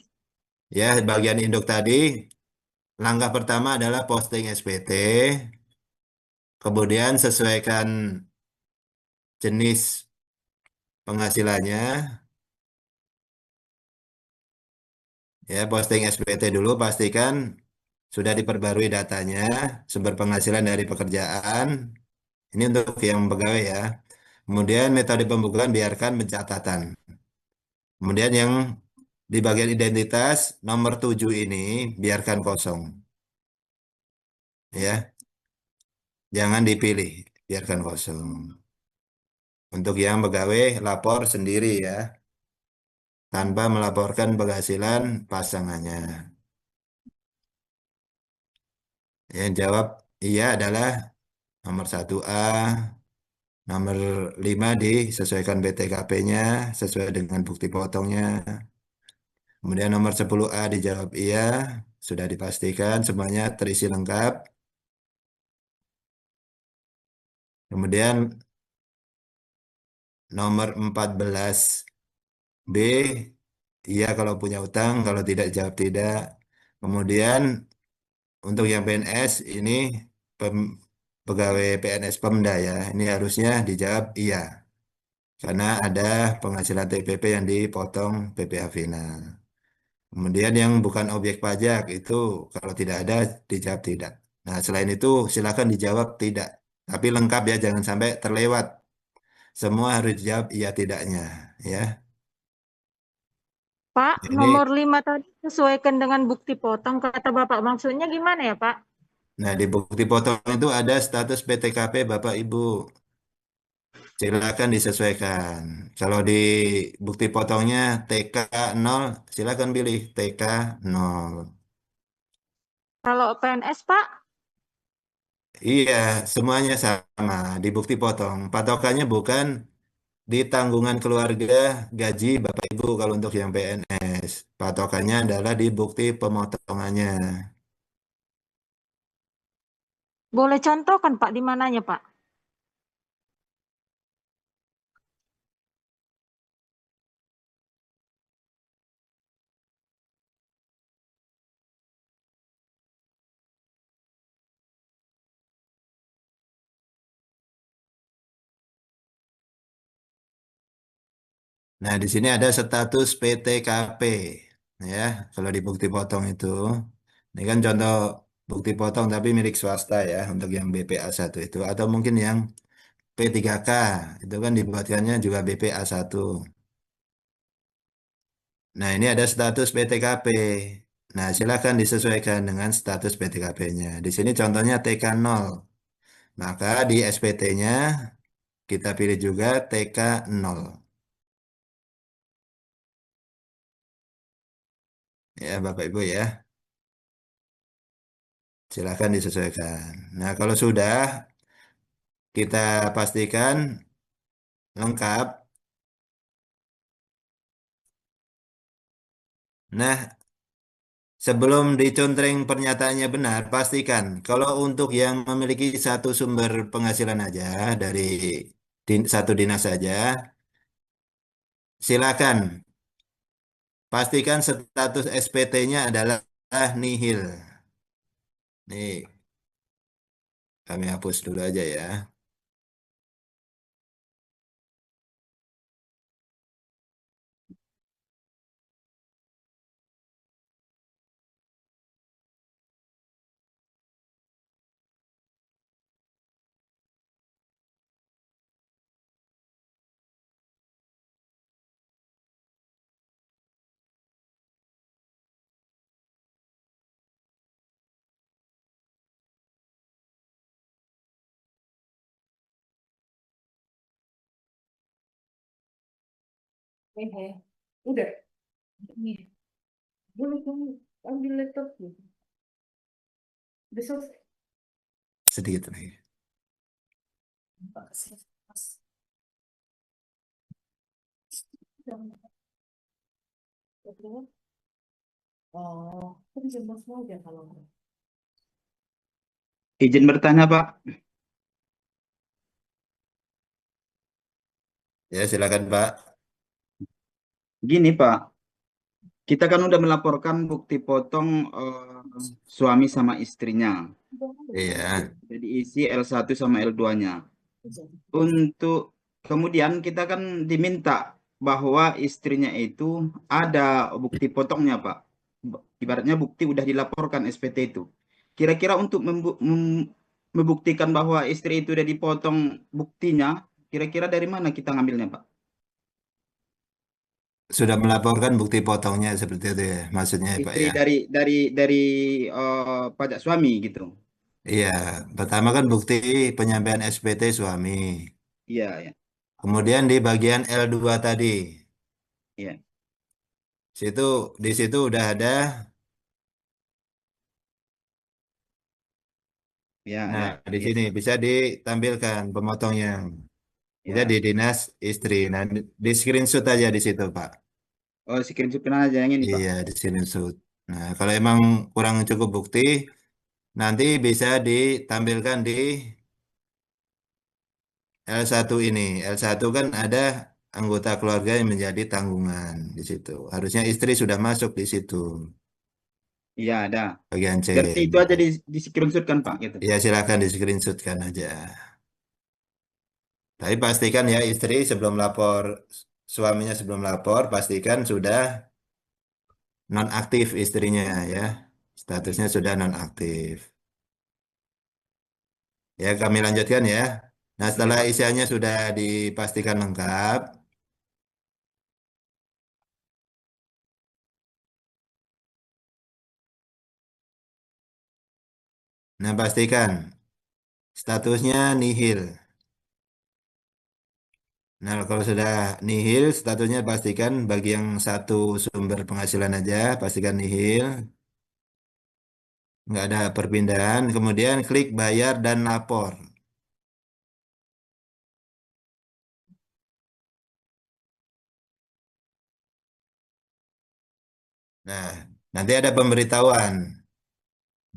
ya bagian induk tadi. Langkah pertama adalah posting SPT, kemudian sesuaikan jenis penghasilannya, ya posting SPT dulu, pastikan sudah diperbarui datanya, sumber penghasilan dari pekerjaan, ini untuk yang pegawai ya. Kemudian metode pembukuan biarkan pencatatan. Kemudian yang di bagian identitas, nomor 7 ini biarkan kosong, ya, jangan dipilih, biarkan kosong. Untuk yang pegawai, lapor sendiri ya, tanpa melaporkan penghasilan pasangannya. Yang jawab iya adalah nomor 1A, nomor 5 disesuaikan BTKP-nya sesuai dengan bukti potongnya. Kemudian nomor 10A dijawab iya, sudah dipastikan semuanya terisi lengkap. Kemudian nomor 14B, iya kalau punya utang, kalau tidak jawab tidak. Kemudian untuk yang PNS ini pegawai PNS Pemda ya, ini harusnya dijawab iya. Karena ada penghasilan TPP yang dipotong PPh final. Kemudian yang bukan objek pajak itu kalau tidak ada dijawab tidak. Nah, selain itu silakan dijawab tidak. Tapi lengkap ya, jangan sampai terlewat. Semua harus dijawab iya tidaknya, ya. Pak, Ini, nomor 5 tadi sesuaikan dengan bukti potong kata Bapak. Maksudnya gimana ya, Pak? nah di bukti potong itu ada status PTKP Bapak Ibu. Silakan disesuaikan. Kalau di bukti potongnya TK 0, silakan pilih TK 0. Kalau PNS, Pak? Iya, semuanya sama di bukti potong. Patokannya bukan di tanggungan keluarga gaji Bapak Ibu kalau untuk yang PNS. Patokannya adalah di bukti pemotongannya. Boleh contohkan, Pak, di mananya, Pak? Nah, di sini ada status PTKP, ya. Kalau di bukti potong itu, ini kan contoh bukti potong tapi milik swasta ya, untuk yang BPA 1 itu, atau mungkin yang P3K, itu kan dibuatkannya juga BPA 1. Nah, ini ada status PTKP. Nah, silakan disesuaikan dengan status PTKP-nya. Di sini contohnya TK 0. Maka di SPT-nya kita pilih juga TK 0. Ya, Bapak Ibu ya. Silakan disesuaikan. Nah, kalau sudah kita pastikan lengkap. Nah, sebelum dicontreng pernyataannya benar, pastikan kalau untuk yang memiliki satu sumber penghasilan aja dari satu dinas saja, silakan pastikan status SPT-nya adalah nihil. Nih, kami hapus dulu aja ya. Udah. Nih, boleh kamu ambil laptop gitu. Udah selesai. Sedikit lagi. Pak, Mas. Udah. Oh, kan jam semua aja kalau mau. Izin bertanya, Pak. Ya, silakan Pak. Gini Pak, kita kan udah melaporkan bukti potong suami sama istrinya. Iya. Jadi isi L1 sama L2-nya. Untuk kemudian kita kan diminta bahwa istrinya itu ada bukti potongnya Pak. Ibaratnya bukti udah dilaporkan SPT itu. Kira-kira untuk membuktikan bahwa istri itu udah dipotong buktinya, kira-kira dari mana kita ngambilnya Pak? Sudah melaporkan bukti potongnya seperti itu ya, maksudnya ya, Pak Istri ya. dari pajak suami gitu. Iya, pertama kan bukti penyampaian SPT suami. Iya, ya. Kemudian di bagian L2 tadi, Iya. di situ udah ada. Ya, Nah, ada. di Iya. sini bisa ditampilkan pemotongnya. Bisa di Ya. dinas istri. Nah, di screenshot aja di situ, Pak. Oh, screenshot aja yang ini, Pak. Iya, di screenshot. Nah, kalau emang kurang cukup bukti, nanti bisa ditampilkan di L1 ini. L1 kan ada anggota keluarga yang menjadi tanggungan di situ. Harusnya istri sudah masuk di situ, Iya, ada. bagian C. Berarti itu aja di screenshot kan, Pak, gitu. Ya, silakan di screenshotkan aja. Tapi pastikan ya istri sebelum lapor, suaminya sebelum lapor, pastikan sudah nonaktif istrinya ya. Statusnya sudah nonaktif. Ya, kami lanjutkan ya. Nah, Oke, setelah Pak. isiannya sudah dipastikan lengkap, nah pastikan statusnya nihil. Nah, kalau sudah nihil, statusnya pastikan bagi yang satu sumber penghasilan aja, pastikan nihil. Nggak ada perpindahan. Kemudian klik bayar dan lapor. Nah, nanti ada pemberitahuan.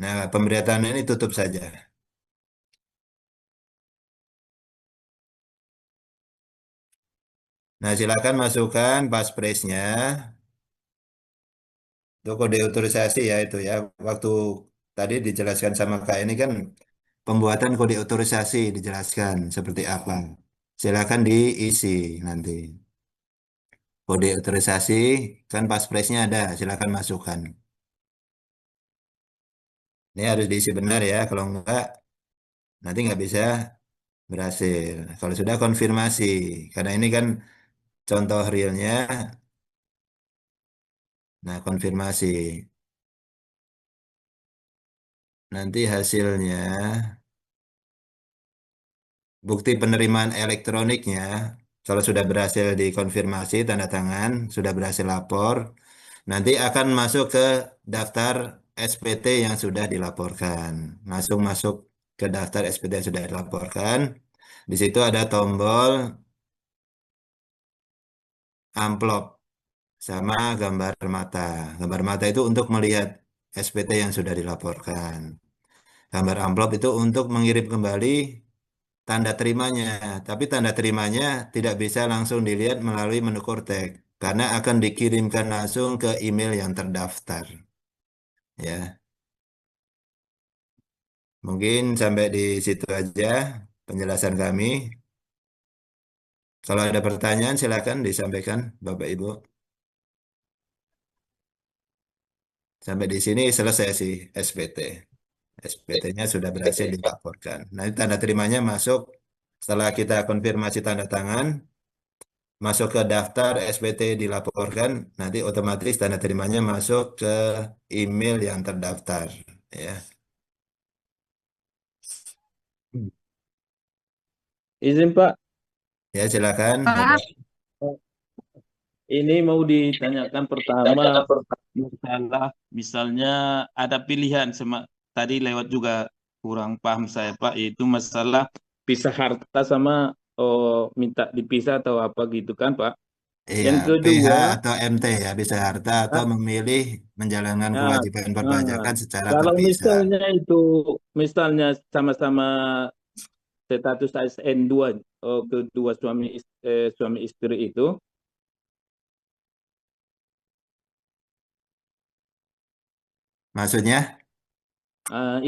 Nah, pemberitahuan ini tutup saja. Nah, silakan masukkan paspresnya. Itu kode otorisasi ya itu ya. Waktu tadi dijelaskan sama Kak ini kan pembuatan kode otorisasi dijelaskan seperti apa. Silakan diisi nanti. Kode otorisasi kan paspresnya ada, silakan masukkan. Ini harus diisi benar ya, kalau enggak nanti nggak bisa berhasil. Kalau sudah konfirmasi, karena ini kan contoh realnya, nah konfirmasi. Nanti hasilnya, bukti penerimaan elektroniknya, kalau sudah berhasil dikonfirmasi, tanda tangan, sudah berhasil lapor, nanti akan masuk ke daftar SPT yang sudah dilaporkan. Langsung masuk ke daftar SPT yang sudah dilaporkan. Di situ ada tombol amplop sama gambar mata. Gambar mata itu untuk melihat SPT yang sudah dilaporkan. Gambar amplop itu untuk mengirim kembali tanda terimanya, tapi tanda terimanya tidak bisa langsung dilihat melalui menu Kortek karena akan dikirimkan langsung ke email yang terdaftar. Ya, mungkin sampai di situ aja penjelasan kami. Kalau ada pertanyaan silakan disampaikan Bapak Ibu. Sampai di sini selesai sih SPT. SPT-nya sudah berhasil dilaporkan. Nanti tanda terimanya masuk setelah kita konfirmasi tanda tangan. Masuk ke daftar SPT dilaporkan, nanti otomatis tanda terimanya masuk ke email yang terdaftar. Ya, Izin Pak, ya silakan. Pak, Bapak. ini mau ditanyakan pertama masalah misalnya ada pilihan tadi lewat juga kurang paham saya Pak, yaitu masalah pisah harta sama minta dipisah atau apa gitu kan Pak. Iya, Yang PH kedua, atau MT ya, bisa harta atau ah, memilih menjalankan ah, kewajiban ah, perpajakan secara kalau terpisah. misalnya misalnya sama-sama status ASN 2 kedua suami istri itu Maksudnya?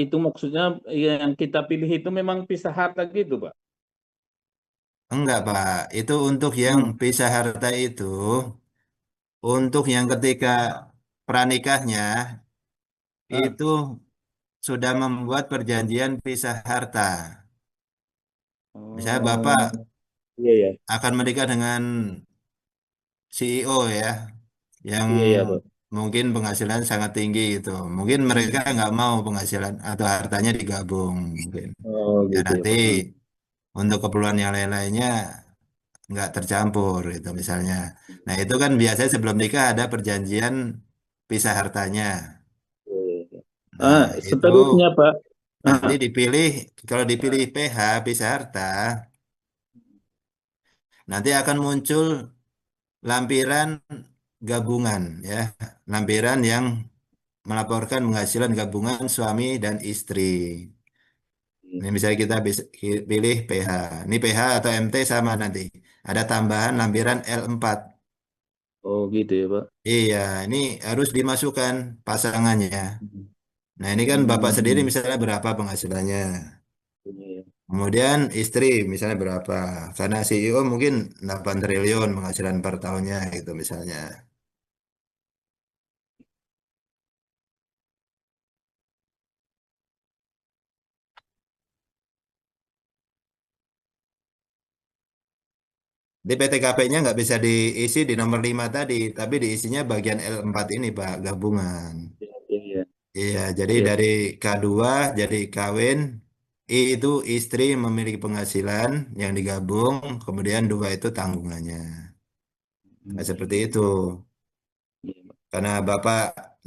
Itu maksudnya yang kita pilih itu memang pisah harta gitu, Pak. Enggak, Pak. Itu untuk yang Hmm. pisah harta itu, untuk yang ketika pranikahnya Ah, itu sudah membuat perjanjian pisah harta. Misalnya Bapak oh, iya ya, akan menikah dengan CEO ya, yang iya ya, Pak. mungkin penghasilan sangat tinggi gitu. Mungkin mereka nggak mau penghasilan atau hartanya digabung mungkin. Oh, Ya gitu ya, nanti Pak. untuk keperluan yang lain-lainnya nggak tercampur gitu misalnya. Nah itu kan biasanya sebelum nikah ada perjanjian pisah hartanya. Iya, iya, iya. Nah itu Seterusnya, Pak. nanti Ah, dipilih, kalau dipilih PH pisah harta, nanti akan muncul lampiran gabungan ya, lampiran yang melaporkan penghasilan gabungan suami dan istri. Ini misalnya kita bisa pilih PH. Ini PH atau MT sama nanti. Ada tambahan lampiran L4. oh, gitu ya, Pak. Iya, ini harus dimasukkan pasangannya. Nah, ini kan Bapak sendiri Hmm, misalnya berapa penghasilannya. iya, iya. Kemudian istri misalnya berapa. Karena CEO mungkin 8 triliun penghasilan per tahunnya gitu misalnya. Di PTKP-nya nggak bisa diisi di nomor 5 tadi, tapi diisinya bagian L4 ini Pak, gabungan. Iya, iya, iya. Iya, jadi Iya. dari K2 jadi kawin, I itu istri memiliki penghasilan yang digabung, kemudian 2 itu tanggungannya. Nah, seperti itu. Iya, Pak. Karena Bapak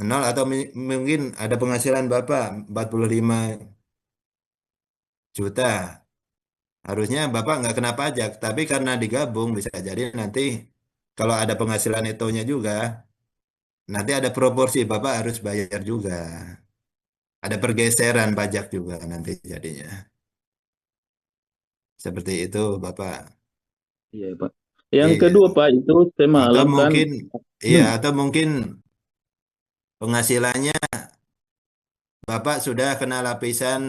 nol atau mungkin ada penghasilan Bapak 45 juta, harusnya Bapak nggak kena pajak, tapi karena digabung bisa jadi nanti kalau ada penghasilan itunya juga, nanti ada proporsi Bapak harus bayar juga. Ada pergeseran pajak juga nanti jadinya. Seperti itu, Bapak. Iya, Pak. Yang Iya. kedua, Pak, itu Atau semalam kan. mungkin, iya, atau mungkin penghasilannya Bapak sudah kena lapisan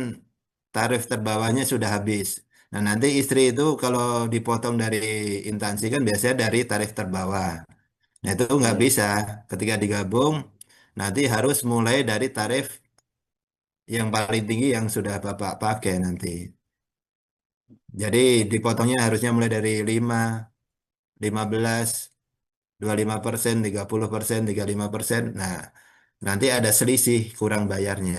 tarif terbawahnya sudah habis. Nah, nanti istri itu kalau dipotong dari instansi kan biasanya dari tarif terbawah. Nah, itu nggak Iya. bisa. Ketika digabung, nanti harus mulai dari tarif yang paling tinggi yang sudah Bapak pakai nanti. Jadi dipotongnya harusnya mulai dari 5, 15, 25%, 30%, 35%. Nah, nanti ada selisih kurang bayarnya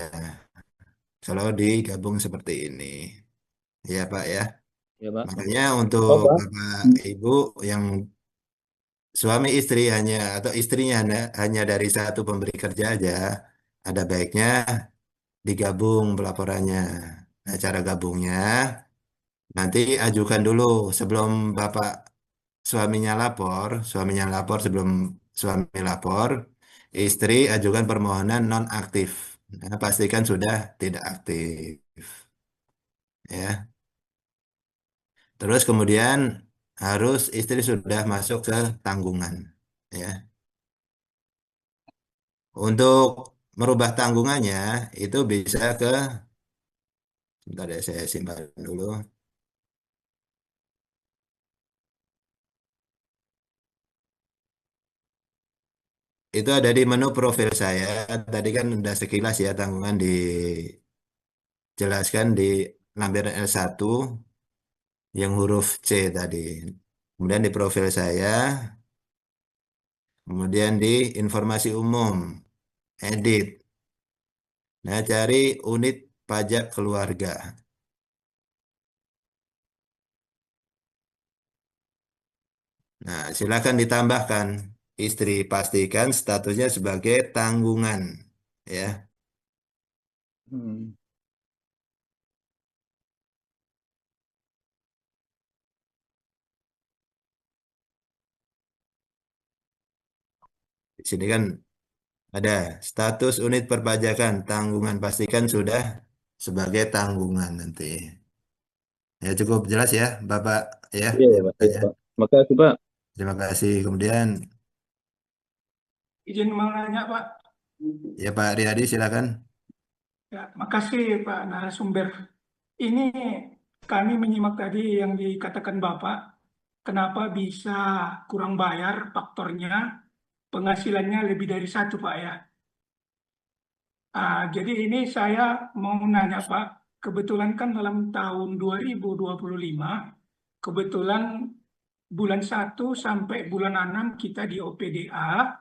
kalau digabung seperti ini. Ya, Pak ya. Iya, Pak. Makanya untuk Oh, Pak. Bapak Ibu yang suami istri hanya atau istrinya hanya dari satu pemberi kerja aja, ada baiknya digabung pelaporannya. Nah, cara gabungnya nanti ajukan dulu sebelum Bapak suaminya lapor sebelum suami lapor, istri ajukan permohonan nonaktif. Nah, pastikan sudah tidak aktif, ya. Terus kemudian harus istri sudah masuk ke tanggungan, ya. Untuk merubah tanggungannya itu bisa ke, sebentar ya saya simpan dulu. Itu ada di menu profil saya. Tadi kan udah sekilas ya tanggungan dijelaskan di lampiran L1 yang huruf C tadi. Kemudian di profil saya, kemudian di informasi umum, edit. Nah, cari unit pajak keluarga. Nah, silakan ditambahkan istri, pastikan statusnya sebagai tanggungan, ya. Hmm. Di sini kan ada status unit perpajakan tanggungan, pastikan sudah sebagai tanggungan nanti. Ya cukup jelas ya, Bapak ya Iya, ya, yang Pak. Iya, bertanya. Pak. Makasih, Pak. Terima kasih. Kemudian Izin mau nanya, Pak. Ya Pak Riyadi silakan. Ya, makasih Pak narasumber. Ini kami menyimak tadi yang dikatakan Bapak, kenapa bisa kurang bayar faktornya, penghasilannya lebih dari satu Pak ya. Jadi ini saya mau nanya Pak, kebetulan kan dalam tahun 2025, kebetulan bulan 1 sampai bulan 6 kita di OPDA,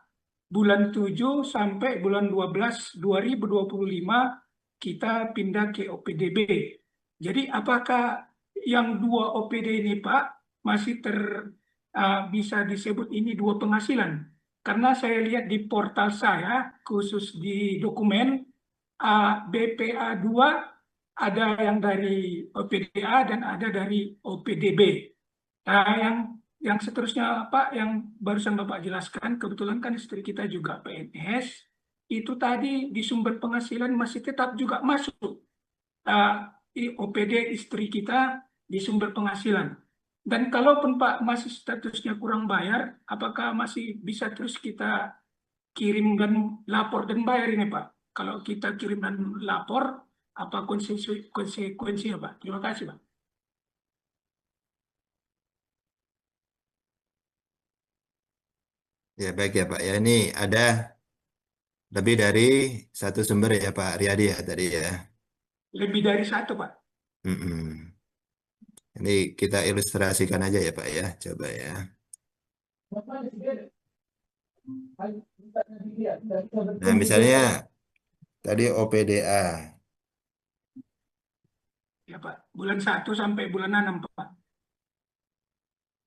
bulan 7 sampai bulan 12 2025 kita pindah ke OPDB. Jadi apakah yang dua OPD ini Pak masih bisa disebut ini dua penghasilan? Karena saya lihat di portal saya, khusus di dokumen BPA 2 ada yang dari OPDA dan ada dari OPDB. Nah, yang seterusnya Pak, yang barusan Bapak jelaskan, kebetulan kan istri kita juga PNS, itu tadi di sumber penghasilan masih tetap juga masuk OPD istri kita di sumber penghasilan. Dan kalaupun Pak masih statusnya kurang bayar, apakah masih bisa terus kita kirim dan lapor dan bayar ini Pak? Kalau kita kirim dan lapor, apa konsekuensinya Pak? Terima kasih Pak. Ya baik ya Pak. Ya ini ada lebih dari satu sumber ya Pak Riyadi ya tadi ya. Lebih dari satu Pak. Mm-mm. Ini kita ilustrasikan aja ya Pak ya. Coba ya. Nah misalnya tadi OPDA. Ya Pak, bulan 1 sampai bulan 6 Pak.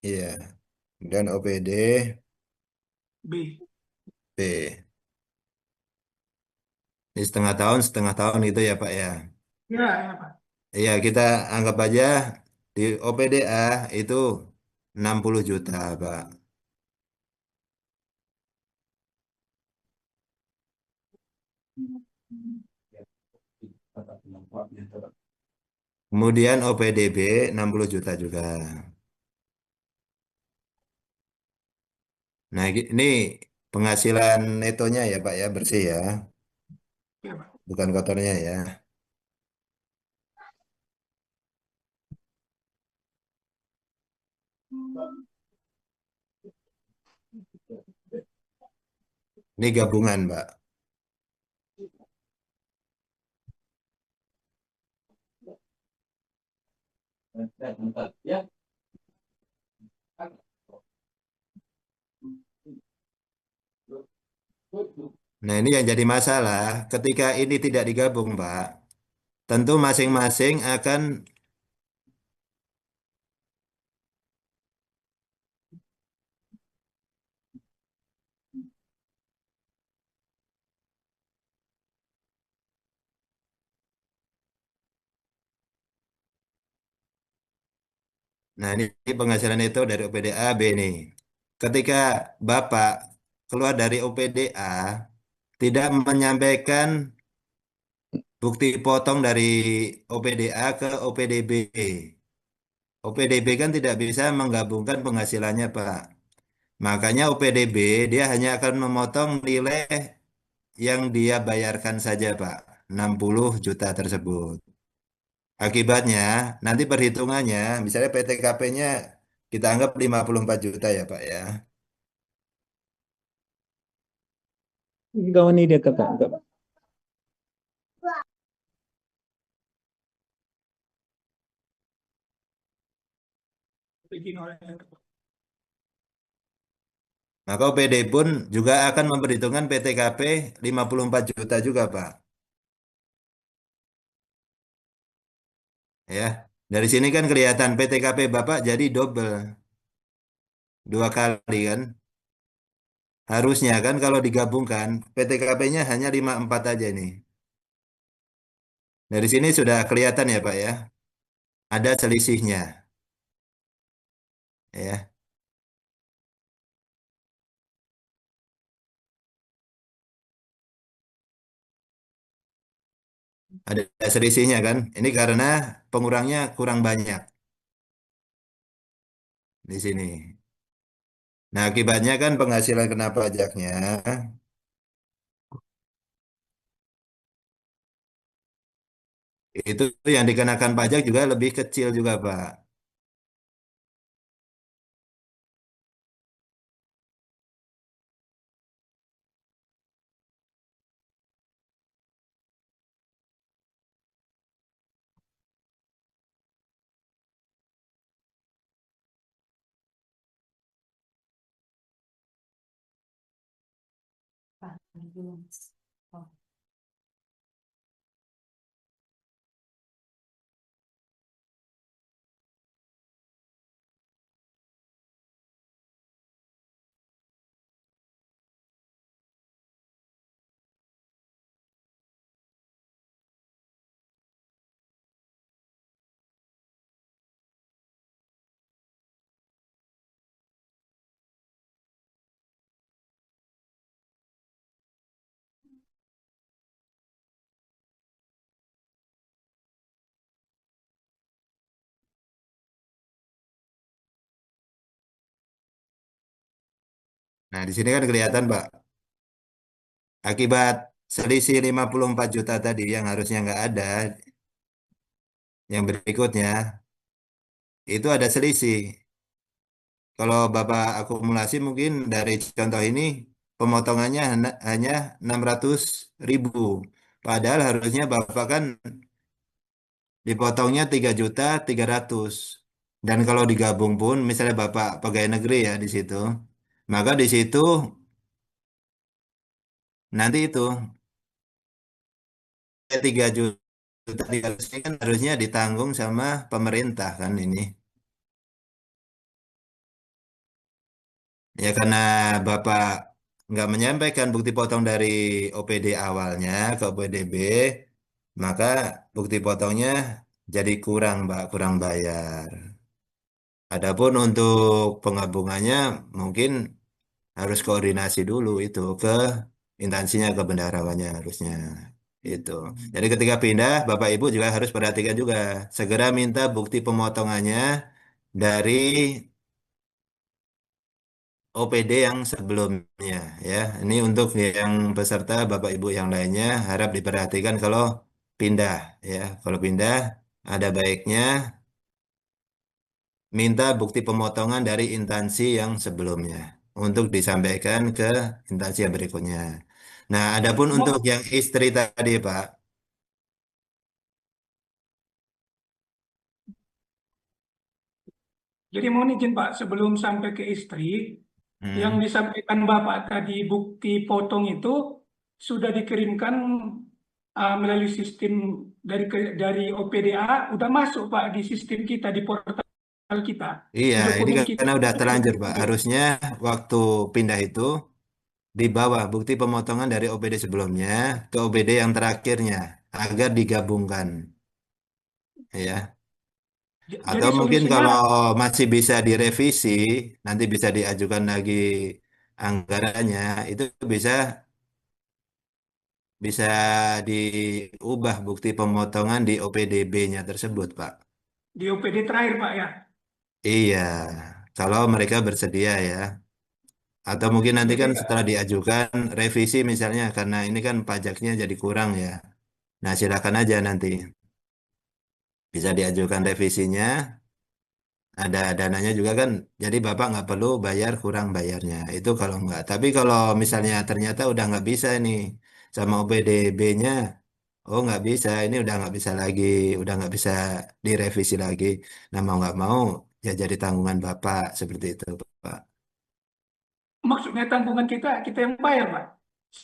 Iya. Dan OPD B. B. Ini setengah tahun itu ya Pak ya. Ya, ya Pak. Iya kita anggap aja di OPDA itu 60 juta Pak. Kemudian OPDB 60 juta juga. Nah, ini penghasilan netonya ya Pak ya, bersih ya, Ya Pak. bukan kotornya ya. Ini gabungan Pak. Nah, ini yang jadi masalah ketika ini tidak digabung Pak. Tentu masing-masing akan Nah, ini penghasilan itu dari OPDA B nih. Ketika Bapak keluar dari OPDA, tidak menyampaikan bukti potong dari OPDA ke OPDB. OPDB kan tidak bisa menggabungkan penghasilannya, Pak. Makanya OPDB dia hanya akan memotong nilai yang dia bayarkan saja, Pak. 60 juta tersebut. Akibatnya, nanti perhitungannya, misalnya PTKP-nya kita anggap 54 juta ya, Pak ya. Kawan ini dia kakak. Izin oleh Maka OPD pun juga akan memperhitungkan PTKP 54 juta juga, Pak. Ya, dari sini kan kelihatan PTKP Bapak jadi double. Dua kali kan. Harusnya kan kalau digabungkan, PTKP-nya hanya 54 aja nih. Dari sini sudah kelihatan ya, Pak ya. Ada selisihnya. Ya. Ada selisihnya kan. Ini karena pengurangnya kurang banyak di sini. Nah, akibatnya kan penghasilan kena pajaknya Itu yang dikenakan pajak juga lebih kecil juga, Pak. Pak, ini belum. Oh, Nah, di sini kan kelihatan, Pak, akibat selisih 54 juta tadi yang harusnya nggak ada, yang berikutnya itu ada selisih. Kalau Bapak akumulasi mungkin dari contoh ini pemotongannya hanya 600.000. Padahal harusnya Bapak kan dipotongnya 3.300.000. Dan kalau digabung pun misalnya Bapak pegawai negeri ya di situ, maka di situ nanti itu 3.300.000 kan harusnya ditanggung sama pemerintah kan ini. Ya karena Bapak nggak menyampaikan bukti potong dari OPD awalnya ke OPDB, maka bukti potongnya jadi kurang, Mbak, kurang bayar. Adapun untuk penggabungannya mungkin harus koordinasi dulu itu ke instansinya, ke bendaharawannya harusnya. Itu. Jadi ketika pindah, Bapak Ibu juga harus perhatikan juga. Segera minta bukti pemotongannya dari OPD yang sebelumnya ya. Ini untuk yang peserta Bapak Ibu yang lainnya harap diperhatikan kalau pindah ya. Kalau pindah ada baiknya minta bukti pemotongan dari instansi yang sebelumnya untuk disampaikan ke instansi yang berikutnya. Nah, adapun untuk yang istri tadi, Pak. Jadi mohon izin Pak, sebelum sampai ke istri, yang disampaikan Bapak tadi bukti potong itu sudah dikirimkan melalui sistem dari OPDA, udah masuk Pak di sistem kita, di portal kita. Iya, Di ini dokumen kita. karena udah terlanjur, Pak. Harusnya waktu pindah itu di bawah bukti pemotongan dari OPD sebelumnya ke OPD yang terakhirnya agar digabungkan. Ya. Atau Jadi mungkin solusinya kalau masih bisa direvisi, nanti bisa diajukan lagi anggarannya, itu bisa bisa diubah bukti pemotongan di OPDB-nya tersebut, Pak. di OPD terakhir Pak ya. Iya, kalau mereka bersedia ya. Atau mungkin nanti Jadi kan setelah diajukan revisi misalnya, karena ini kan pajaknya jadi kurang ya. Nah, silakan aja nanti. Bisa diajukan revisinya, ada dananya juga kan, jadi Bapak nggak perlu bayar kurang bayarnya. Itu kalau nggak. Tapi kalau misalnya ternyata udah nggak bisa nih sama OPDB-nya, oh nggak bisa, ini udah nggak bisa lagi, udah nggak bisa direvisi lagi. Nah mau nggak mau ya jadi tanggungan Bapak seperti itu, Pak. maksudnya tanggungan kita yang bayar Pak.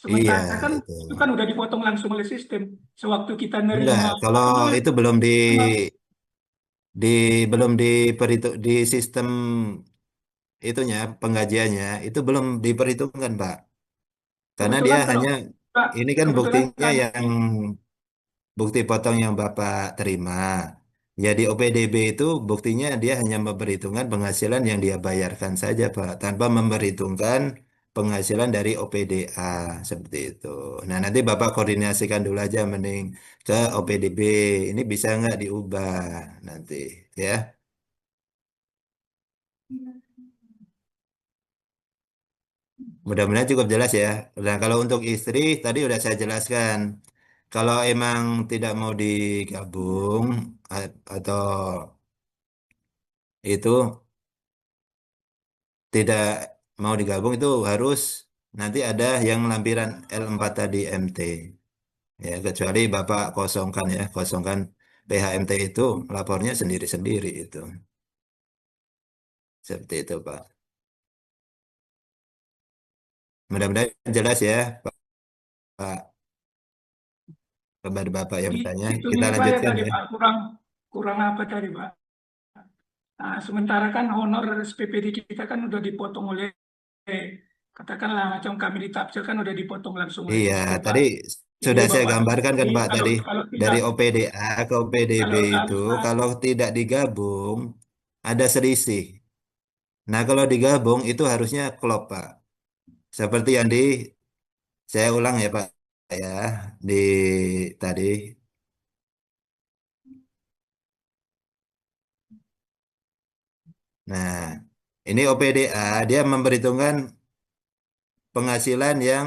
Iya, Sementara kan itu. itu kan udah dipotong langsung oleh sistem. Sewaktu kita Enggak, nerima kalau uang, itu di belum di sistem itunya penggajiannya itu belum diperhitungkan, Pak. Karena dia kebetulan kalau hanya Pak, ini kan kebetulan buktinya yang bukti potong yang Bapak terima. Ya di OPDB itu buktinya dia hanya memperhitungkan penghasilan yang dia bayarkan saja, Pak, tanpa memperhitungkan penghasilan dari OPDA seperti itu. Nah, nanti Bapak koordinasikan dulu aja mending ke OPDB. Ini bisa nggak diubah nanti, ya? Mudah-mudahan cukup jelas ya. Nah, kalau untuk istri tadi udah saya jelaskan. kalau emang tidak mau digabung atau itu tidak mau digabung itu harus nanti ada yang lampiran L4 tadi MT. Ya, kecuali Bapak kosongkan ya, kosongkan PHMT itu lapornya sendiri-sendiri itu. Seperti itu, Pak. Mudah-mudahan jelas ya, Pak. Kepada Bapak yang bertanya, kita Hitungin saya lanjutkan tadi ya. Pak, kurang apa tadi Pak? Nah, sementara kan honor SPPD kita kan udah dipotong oleh, katakanlah macam kami ditafsirkan udah dipotong langsung oleh Iya, PT Pak. tadi Ibu sudah saya Bapak, gambarkan kan jadi Pak kalau tadi kalau dari tidak OPDA ke OPDB kalau itu kalau tidak digabung ada selisih. Nah, kalau digabung itu harusnya klop Pak. Seperti yang saya ulang ya Pak ya di tadi. Nah, ini OPDA dia memperhitungkan penghasilan yang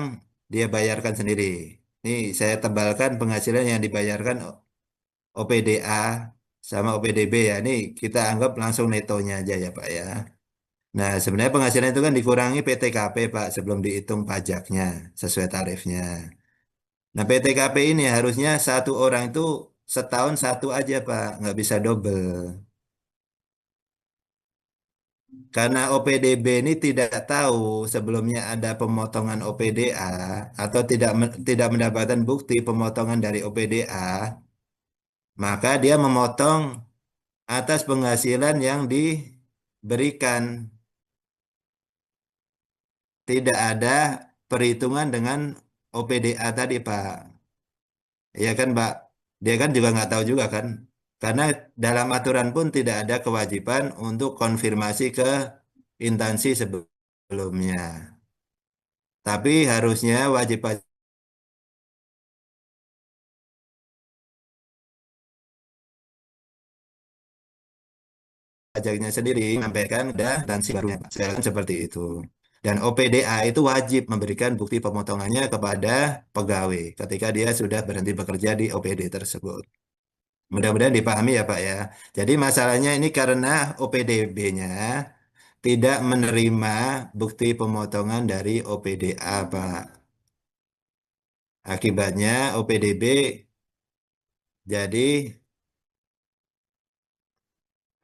dia bayarkan sendiri. Ini saya tebalkan penghasilan yang dibayarkan OPDA sama OPDB ya. Ini kita anggap langsung netonya aja ya Pak ya. Nah, sebenarnya penghasilan itu kan dikurangi PTKP Pak sebelum dihitung pajaknya sesuai tarifnya. Nah, PTKP ini harusnya satu orang itu setahun satu aja Pak, nggak bisa double. Karena OPDB ini tidak tahu sebelumnya ada pemotongan OPDA atau tidak mendapatkan bukti pemotongan dari OPDA, maka dia memotong atas penghasilan yang diberikan. Tidak ada perhitungan dengan OPDA tadi Pak. Ya kan Pak, dia kan juga nggak tahu juga kan. Karena dalam aturan pun tidak ada kewajiban untuk konfirmasi ke instansi sebelumnya. Tapi harusnya wajib pajaknya sendiri menyampaikan ada instansi barunya Pak. Sekarang seperti itu. Dan OPDA itu wajib memberikan bukti pemotongannya kepada pegawai ketika dia sudah berhenti bekerja di OPD tersebut. Mudah-mudahan dipahami ya Pak ya. Jadi masalahnya ini karena OPDB-nya tidak menerima bukti pemotongan dari OPDA Pak. Akibatnya OPDB jadi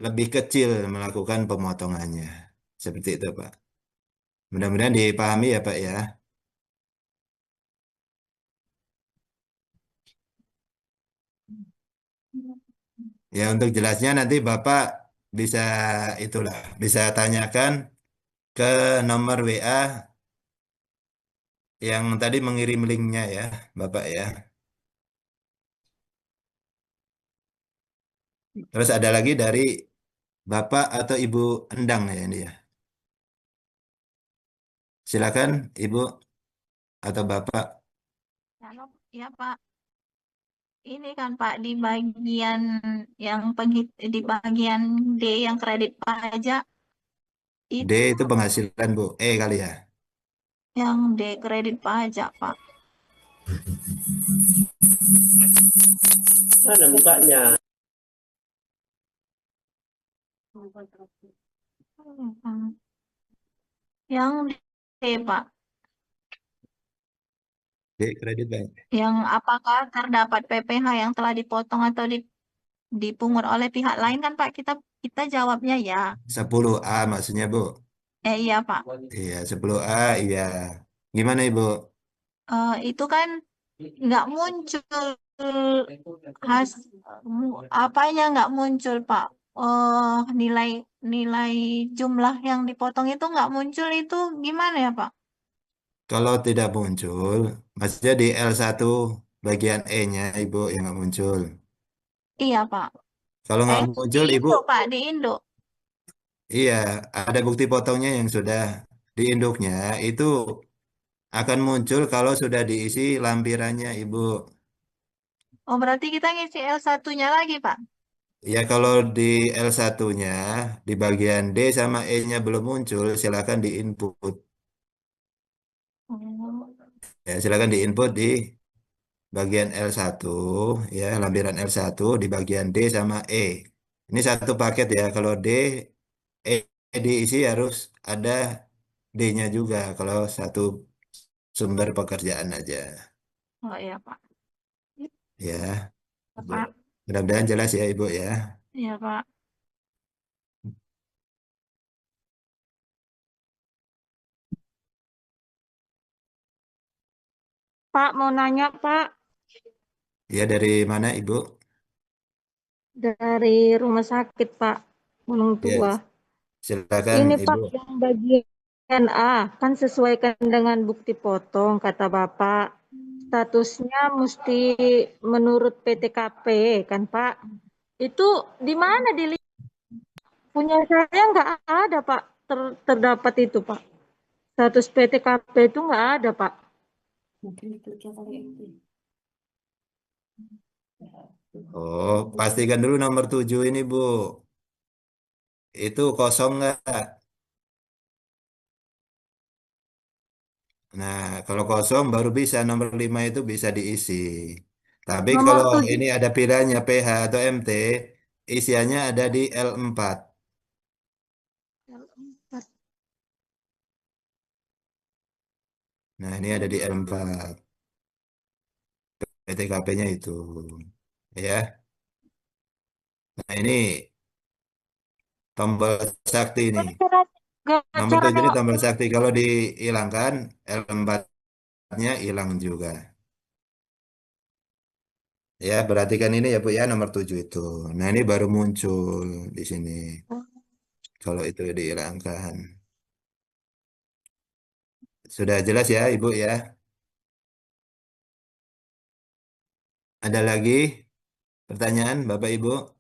lebih kecil melakukan pemotongannya. Seperti itu Pak. Mudah-mudahan dipahami ya Pak ya. Ya untuk jelasnya nanti Bapak bisa itulah bisa tanyakan ke nomor WA yang tadi mengirim linknya ya Bapak ya. Terus ada lagi dari Bapak atau Ibu Endang ya ini ya. Silakan Ibu atau Bapak. Halo, ya Pak. Ini kan Pak di bagian yang di bagian D yang kredit pajak D itu itu penghasilan Bu. Kali ya. yang D kredit pajak Pak. Mana mukanya? Yang D Pak, D kredit bank. yang apakah terdapat PPh yang telah dipotong atau dipungut oleh pihak lain kan Pak? Kita jawabnya ya. 10A maksudnya Bu. Iya Pak. Iya 10A iya. Gimana Ibu? Itu kan nggak muncul has apanya nggak muncul Pak. Nilai nilai jumlah yang dipotong itu nggak muncul itu gimana ya Pak? Kalau tidak muncul, maksudnya di L1 bagian E-nya Ibu yang nggak muncul. Iya Pak. Kalau nggak Di muncul Ibu, Indo Pak, di Indo. iya ada bukti potongnya yang sudah diinduknya itu akan muncul kalau sudah diisi lampirannya Ibu. Oh berarti kita ngisi L1-nya lagi Pak. Ya kalau di L1-nya di bagian D sama E-nya belum muncul, silakan diinput. Oh. Ya, silakan diinput di bagian L1 ya, lampiran L1 di bagian D sama E. Ini satu paket ya. Kalau D, E diisi harus ada D-nya juga kalau satu sumber pekerjaan aja. Oh iya Pak. Ya, Ya, Ibu. Pak. Mudah-mudahan jelas ya Ibu ya. Iya Pak. Pak mau nanya Pak, Ya, dari mana Ibu? dari rumah sakit Pak, Gunung Ya, Tua. silakan Ini Ibu. Pak yang bagian A kan sesuaikan dengan bukti potong kata Bapak. Statusnya mesti menurut PTKP kan Pak. Itu di mana punya saya nggak ada Pak, terdapat itu Pak. Status PTKP itu nggak ada Pak. Mungkin dikliknya kali itu. Oh, pastikan dulu nomor 7 ini Bu. Itu kosong nggak? Nah, kalau kosong baru bisa nomor 5 itu bisa diisi. Tapi Nomor kalau 7. ini ada pilihannya PH atau MT, isiannya ada di L4. Nah, ini ada di L4. PTKP-nya itu. Ya. Nah, ini tombol sakti nih. Nomor Cara 7 ini nengok tombol sakti. Kalau dihilangkan, L4-nya hilang juga. Ya, perhatikan ini ya Bu ya, nomor 7 itu. Nah, ini baru muncul di sini. Kalau itu dihilangkan. Sudah jelas ya Ibu ya? Ada lagi pertanyaan Bapak Ibu?